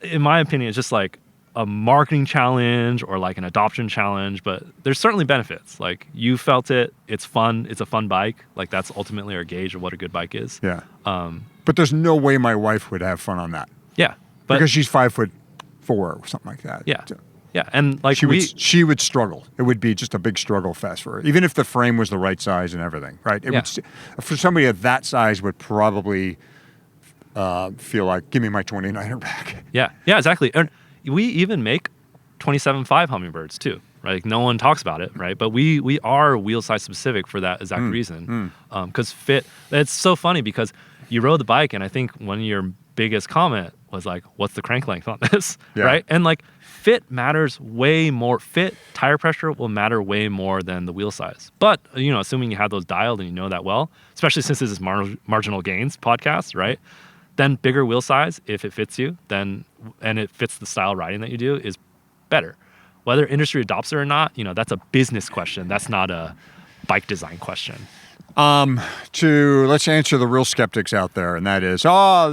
in my opinion, it's just like a marketing challenge or like an adoption challenge, but there's certainly benefits. Like you felt it, it's fun, it's a fun bike. Like that's ultimately our gauge of what a good bike is. Yeah. But there's no way my wife would have fun on that. Yeah. But because she's 5'4" or something like that. Yeah. Yeah. And like she would struggle. It would be just a big struggle fest for her, even if the frame was the right size and everything, right? It would, for somebody of that size would probably feel like, give me my 29er back. Yeah. Yeah, exactly. And we even make 27.5 Hummingbirds too, right? Like no one talks about it, right? But we are wheel size specific for that exact reason. Because fit, it's so funny because you rode the bike and I think one of your biggest comment was like, what's the crank length on this, right? And like fit matters way more. Fit, tire pressure will matter way more than the wheel size. But, assuming you have those dialed and you know that well, especially since this is Marginal Gains podcast, right? Then bigger wheel size, if it fits you, and it fits the style of riding that you do, is better. Whether industry adopts it or not, that's a business question. That's not a bike design question. Let's answer the real skeptics out there, and that is,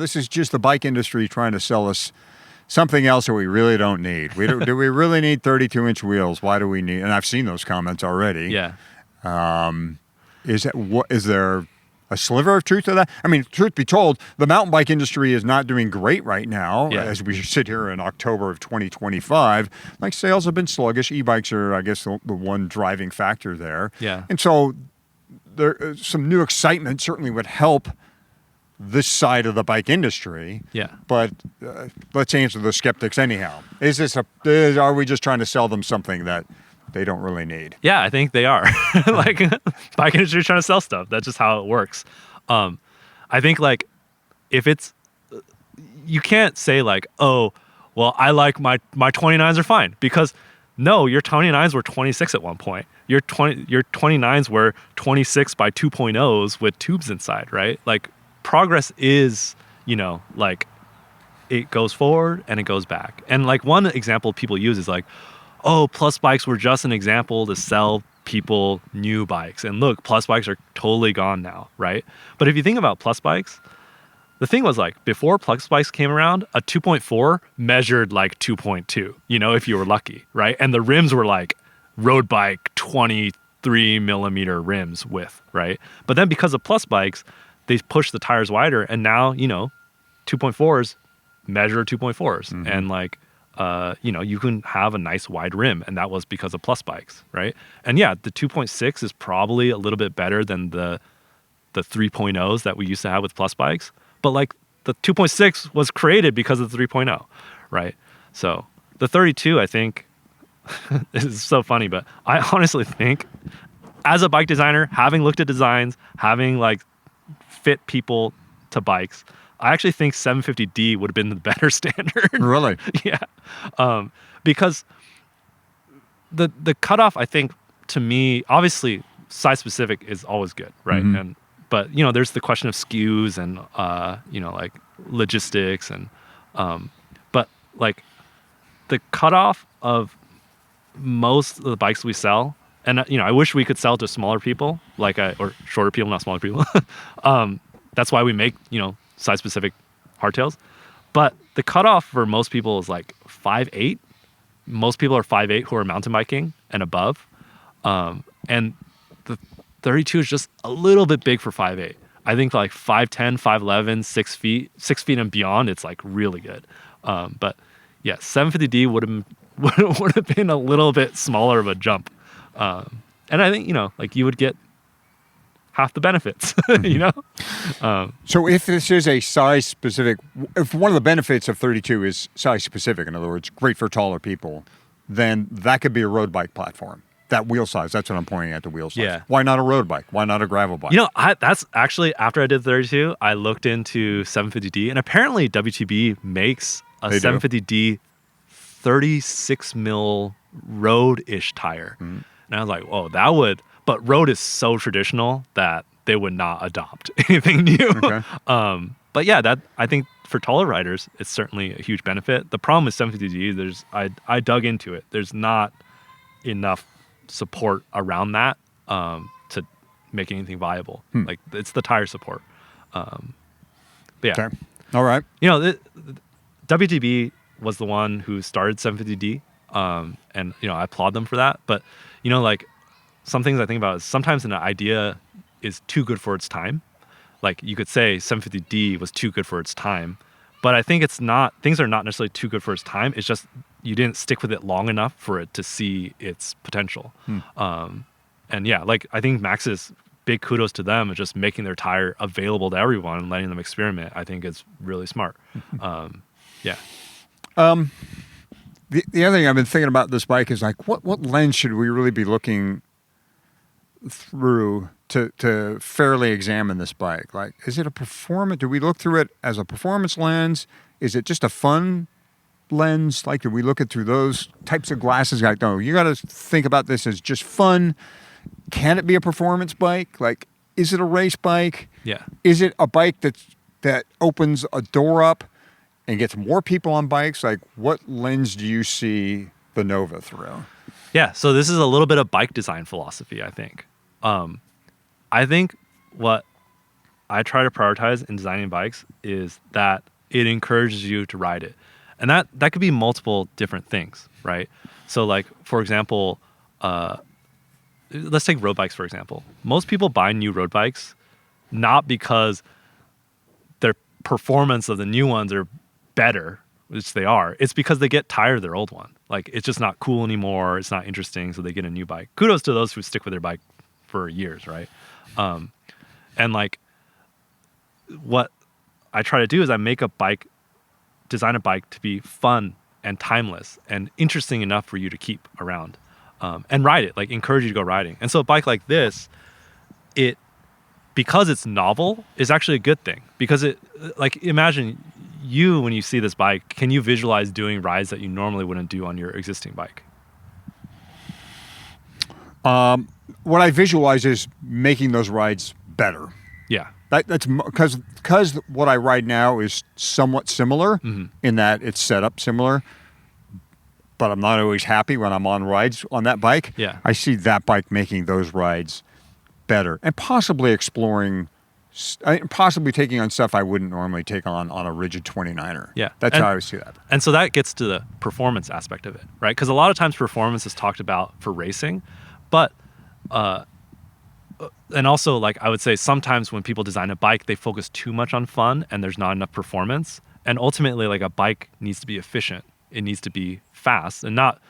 this is just the bike industry trying to sell us something else that we really don't need. Do we really need 32-inch wheels? Why do we need? And I've seen those comments already. Yeah. Is there a sliver of truth to that? I mean, truth be told, the mountain bike industry is not doing great right now. Yeah. As we sit here in October of 2025, like sales have been sluggish. E-bikes are, I guess, the one driving factor there. Yeah. And so there, some new excitement certainly would help this side of the bike industry. Yeah. But let's answer the skeptics anyhow. Are we just trying to sell them something that they don't really need? Yeah, I think they are. Like bike industry is trying to sell stuff. That's just how it works. I think like if it's, you can't say like, oh, well, I like my 29s are fine, because no, your 29s were 26 at one point. Your 29s were 26 by 2.0s with tubes inside, right? Like progress is, like it goes forward and it goes back. And like one example people use is like, oh, plus bikes were just an example to sell people new bikes. And look, plus bikes are totally gone now, right? But if you think about plus bikes, the thing was like before plus bikes came around, a 2.4 measured like 2.2, if you were lucky, right? And the rims were like road bike 23 millimeter rims width, right? But then because of plus bikes, they pushed the tires wider, and now, 2.4s measure 2.4s. Mm-hmm. And like, you can have a nice wide rim, and that was because of plus bikes, right? And yeah, the 2.6 is probably a little bit better than the 3.0s that we used to have with plus bikes. But like the 2.6 was created because of the 3.0, right? So the 32, I think, this is so funny, but I honestly think as a bike designer, having looked at designs, having like fit people to bikes, I actually think 750D would have been the better standard. Really? Yeah. Because the cutoff, I think, to me, obviously size specific is always good, right? Mhm. But there's the question of SKUs and like logistics and but like the cutoff of most of the bikes we sell, and I wish we could sell to smaller people, or shorter people, not smaller people. That's why we make size specific hardtails. But the cutoff for most people is like 5'8". Most people are 5'8" who are mountain biking and above, and the 32 is just a little bit big for 5'8". I think like 5'10", 5'11", 6 feet, 6 feet and beyond, it's like really good. But yeah, 750D would have been a little bit smaller of a jump, and I think like you would get half the benefits. So if this is a size specific, if one of the benefits of 32 is size specific, in other words, great for taller people, then that could be a road bike platform. That wheel size, that's what I'm pointing at, the wheel size. Yeah. Why not a road bike? Why not a gravel bike? That's actually, after I did 32, I looked into 750D, and apparently WTB makes a They do? 750D 36 mil road-ish tire. And I was like, whoa, that would, but road is so traditional that they would not adopt anything new. Okay. But yeah, I think for taller riders, it's certainly a huge benefit. The problem with 750D, I dug into it. There's not enough support around that to make anything viable. Like it's the tire support. But yeah. Okay. All right. WTB was the one who started 750D, and I applaud them for that. But like some things I think about is sometimes an idea is too good for its time. Like you could say 750D was too good for its time, but I think it's not. Things are not necessarily too good for its time. It's just you didn't stick with it long enough for it to see its potential. And yeah, like I think Max's big kudos to them of just making their tire available to everyone and letting them experiment. I think is really smart. Yeah. The other thing I've been thinking about this bike is like, what lens should we really be looking through to fairly examine this bike? Like, is it a performance? Do we look through it as a performance lens? Is it just a fun lens? Like, do we look at through those types of glasses? Like, no, you got to think about this as just fun. Can it be a performance bike? Like, is it a race bike? Yeah. Is it a bike that opens a door up and gets more people on bikes? Like, what lens do you see the Nova through? Yeah. So this is a little bit of bike design philosophy, I think. I think what I try to prioritize in designing bikes is that it encourages you to ride it. And that could be multiple different things, right? So like, for example, let's take road bikes, for example. Most people buy new road bikes not because their performance of the new ones are better, which they are. It's because they get tired of their old one. Like, it's just not cool anymore. It's not interesting, so they get a new bike. Kudos to those who stick with their bike for years, right? And like, what I try to do is I make design a bike to be fun and timeless and interesting enough for you to keep around and ride it, like encourage you to go riding. And so a bike like this, because it's novel, is actually a good thing. Because imagine when you see this bike, can you visualize doing rides that you normally wouldn't do on your existing bike? What I visualize is making those rides better. Yeah. That's because what I ride now is somewhat similar in that it's set up similar, but I'm not always happy when I'm on rides on that bike. Yeah. I see that bike making those rides better and possibly exploring, possibly taking on stuff I wouldn't normally take on a rigid 29er. Yeah. That's how I would see that. And so that gets to the performance aspect of it, right? Because a lot of times performance is talked about for racing, but and also, like, I would say sometimes when people design a bike, they focus too much on fun and there's not enough performance. And ultimately, like, a bike needs to be efficient. It needs to be fast, and not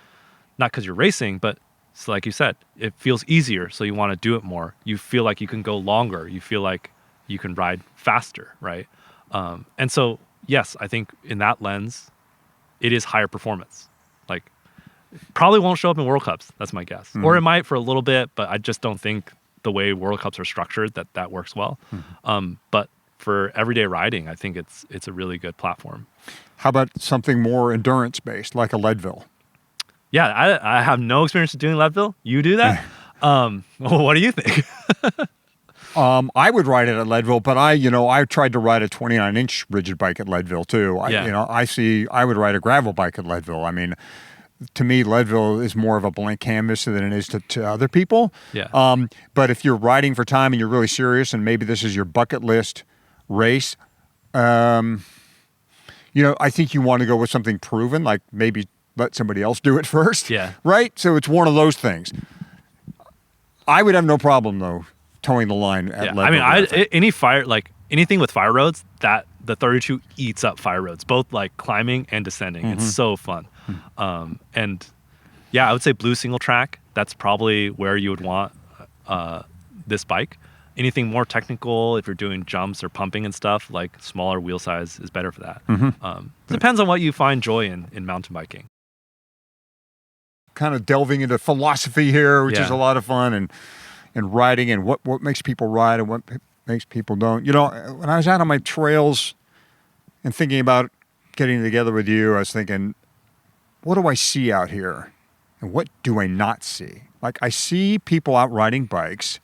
because you're racing, but so like you said, it feels easier, so you want to do it more. You feel like you can go longer. You feel like you can ride faster, right? And so, yes, I think in that lens, it is higher performance. Like, Probably won't show up in World Cups. That's my guess. Or it might for a little bit, but I just don't think the way World Cups are structured that works well. But for everyday riding, I think it's a really good platform. How about something more endurance based, like a Leadville? Yeah, I have no experience doing Leadville. You do that? What do you think? I would ride it at Leadville, but I tried to ride a 29-inch rigid bike at Leadville too. I would ride a gravel bike at Leadville. I mean, to me, Leadville is more of a blank canvas than it is to other people. Yeah. But if you're riding for time and you're really serious, and maybe this is your bucket list race, I think you want to go with something proven, like maybe let somebody else do it first. Yeah. Right? So it's one of those things. I would have no problem, though, towing the line at Leadville. I mean, anything with fire roads, that the 32 eats up fire roads, both like climbing and descending. It's so fun. And yeah, I would say blue single track. That's probably where you would want this bike. Anything more technical, if you're doing jumps or pumping and stuff, like smaller wheel size is better for that. Depends on what you find joy in mountain biking. Kind of delving into philosophy here, which is a lot of fun, and riding, and what makes people ride and what makes people don't. When I was out on my trails and thinking about getting together with you, I was thinking, what do I see out here? And what do I not see? Like, I see people out riding bikes,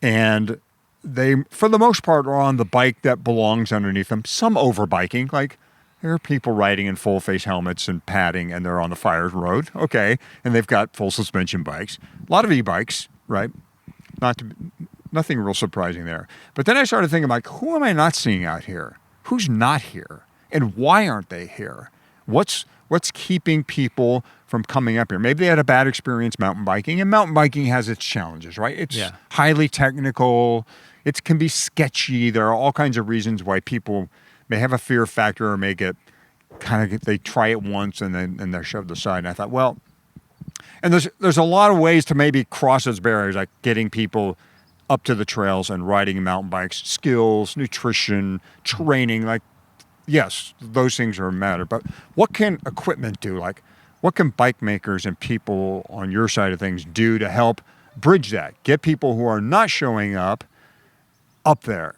and they, for the most part, are on the bike that belongs underneath them. Some overbiking, like there are people riding in full face helmets and padding, and they're on the fire road. Okay. And they've got full suspension bikes. A lot of e-bikes, right? Nothing real surprising there. But then I started thinking, like, who am I not seeing out here? Who's not here? And why aren't they here? What's keeping people from coming up here? Maybe they had a bad experience mountain biking, and mountain biking has its challenges, right? It's highly technical. It can be sketchy. There are all kinds of reasons why people may have a fear factor or may get they try it once and then they're shoved aside. And I thought, well, and there's a lot of ways to maybe cross those barriers, like getting people up to the trails and riding mountain bikes, skills, nutrition, training. Like, yes, those things are a matter. But what can equipment do? Like, what can bike makers and people on your side of things do to help bridge that? Get people who are not showing up there.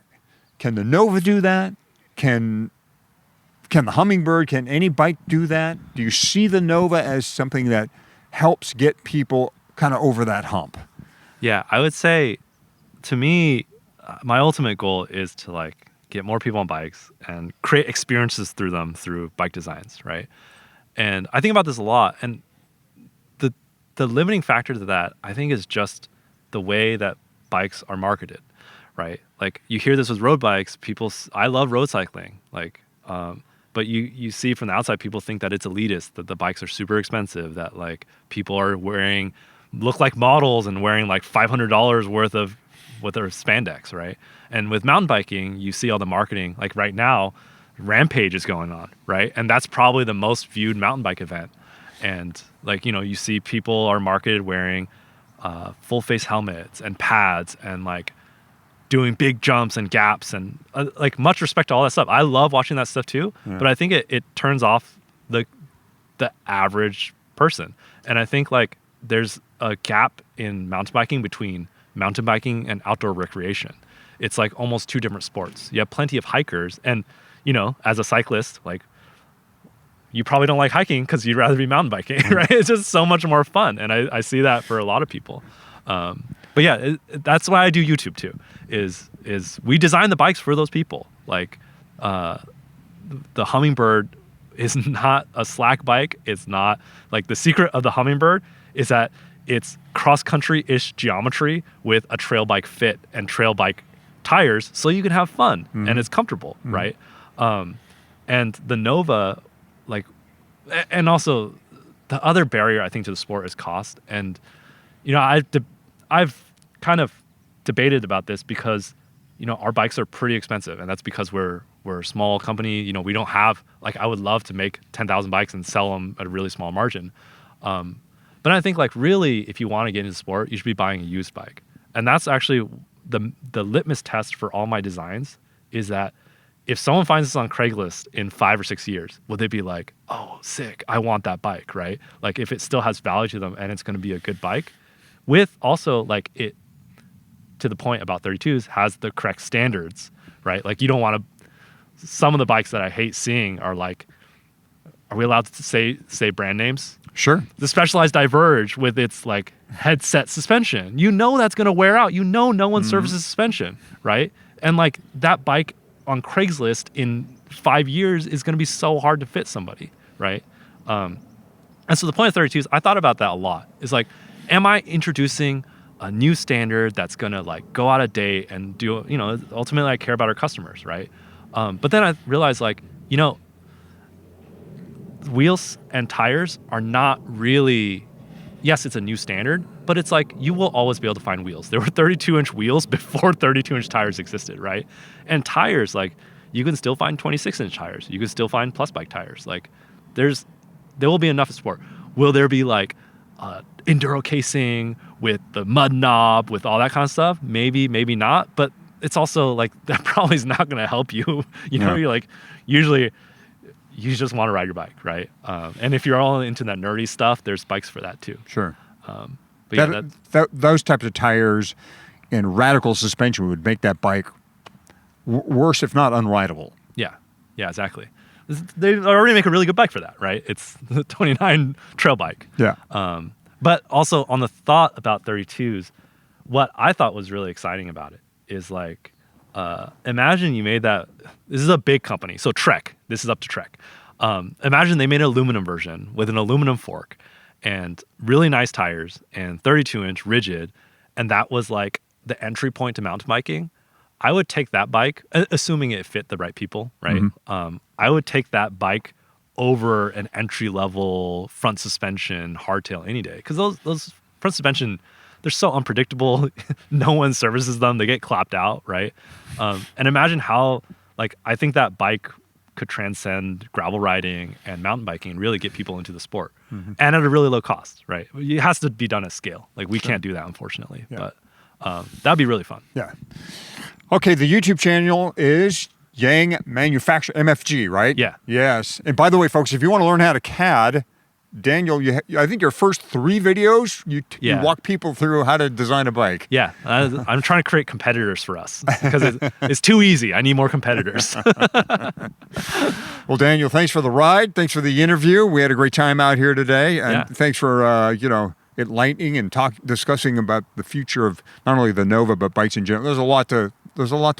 Can the Nova do that? Can the Hummingbird, can any bike do that? Do you see the Nova as something that helps get people kind of over that hump? Yeah, I would say, to me, my ultimate goal is to get more people on bikes and create experiences through them through bike designs, right? And I think about this a lot, and the limiting factor to that, I think, is just the way that bikes are marketed, right? Like, you hear this with road bikes. I love road cycling, but you see from the outside, people think that it's elitist, that the bikes are super expensive, that people are look like models and wearing $500 worth of spandex, right? And with mountain biking, you see all the marketing. Like right now, Rampage is going on, right? And that's probably the most viewed mountain bike event. And you see people are marketed wearing full face helmets and pads and doing big jumps and gaps and much respect to all that stuff. I love watching that stuff too, but I think it turns off the average person. And I think there's a gap in mountain biking between mountain biking and outdoor recreation. It's almost two different sports. You have plenty of hikers, and as a cyclist, you probably don't like hiking because you'd rather be mountain biking, right? It's just so much more fun, and I see that for a lot of people. But yeah, that's why I do YouTube too. Is we design the bikes for those people. The Hummingbird is not a slack bike. It's not the secret of the Hummingbird is that it's cross-country-ish geometry with a trail bike fit and trail bike tires, so you can have fun and it's comfortable, right? And the Nova, and also the other barrier I think to the sport is cost. And I've kind of debated about this because our bikes are pretty expensive, and that's because we're a small company. We don't have I would love to make 10,000 bikes and sell them at a really small margin. But I think really, if you want to get into sport, you should be buying a used bike. And that's actually the litmus test for all my designs, is that if someone finds this on Craigslist in 5 or 6 years, will they be like, oh, sick, I want that bike, right? Like if it still has value to them and it's going to be a good bike, with also like it, to the point about 32s, has the correct standards, right? Like you don't want to, some of the bikes that I hate seeing are like, are we allowed to say brand names? Sure. The Specialized Diverge with its like headset suspension, you know that's going to wear out. You know no one services suspension, right? And like that bike on Craigslist in 5 years is going to be so hard to fit somebody, right? And so the point of 32s, I thought about that a lot. Is like, am I introducing a new standard that's going to like go out of date and do, you know, ultimately I care about our customers, right? But then I realized like, you know, wheels and tires are not really, yes, it's a new standard, but it's like you will always be able to find wheels. There were 32-inch wheels before 32-inch tires existed, right? And tires, like you can still find 26-inch tires. You can still find plus bike tires. Like there will be enough sport. Will there be like enduro casing with the mud knob, with all that kind of stuff? Maybe, maybe not. But it's also like that probably is not going to help you. You know, you're like usually you just want to ride your bike, right? And if you're all into that nerdy stuff, there's bikes for that too. Sure. But those types of tires and radical suspension would make that bike worse, if not unrideable. Yeah, exactly. They already make a really good bike for that, right? It's the 29 trail bike. Yeah. But also on the thought about 32s, what I thought was really exciting about it is like, imagine you made that. This is a big company, so Trek. This is up to Trek. Imagine they made an aluminum version with an aluminum fork and really nice tires and 32-inch rigid, and that was like the entry point to mountain biking. I would take that bike, assuming it fit the right people, right? Mm-hmm. I would take that bike over an entry-level front suspension hardtail any day, because those front suspension, they're so unpredictable. No one services them. They get clapped out, right? And imagine how, like, I think that bike could transcend gravel riding and mountain biking and really get people into the sport, and at a really low cost, right? It has to be done at scale. Like, we can't do that, unfortunately, but that'd be really fun. Yeah. Okay, the YouTube channel is Yang Manufacture, MFG, right? Yeah. Yes. And by the way, folks, if you want to learn how to CAD, Daniel, I think your first 3 videos, you walk people through how to design a bike. Yeah, I'm trying to create competitors for us because it's too easy. I need more competitors. Well, Daniel, thanks for the ride. Thanks for the interview. We had a great time out here today. And thanks for, enlightening and discussing about the future of not only the Nova, but bikes in general. There's a lot to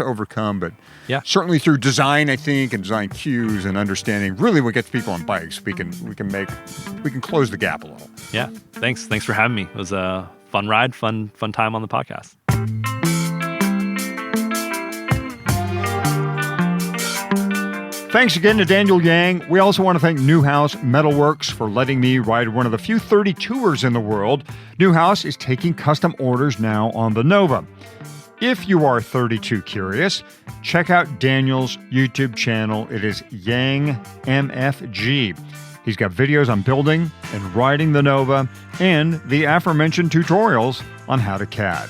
overcome, but certainly through design, I think, and design cues and understanding really what gets people on bikes, we can close the gap a little. Yeah. Thanks for having me. It was a fun ride, fun time on the podcast. Thanks again to Daniel Yang. We also want to thank Neuhaus Metalworks for letting me ride one of the few 32ers in the world. Neuhaus is taking custom orders now on the Nova. If you are 32 curious, check out Daniel's YouTube channel. It is Yang MFG. He's got videos on building and riding the Nova and the aforementioned tutorials on how to CAD.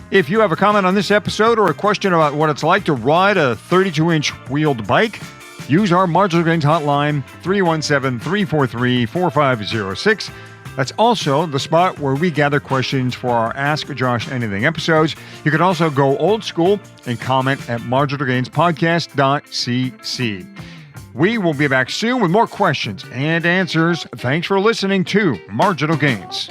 If you have a comment on this episode or a question about what it's like to ride a 32-inch wheeled bike, use our Marginal Gains hotline, 317-343-4506. That's also the spot where we gather questions for our Ask Josh Anything episodes. You can also go old school and comment at marginalgainspodcast.cc. We will be back soon with more questions and answers. Thanks for listening to Marginal Gains.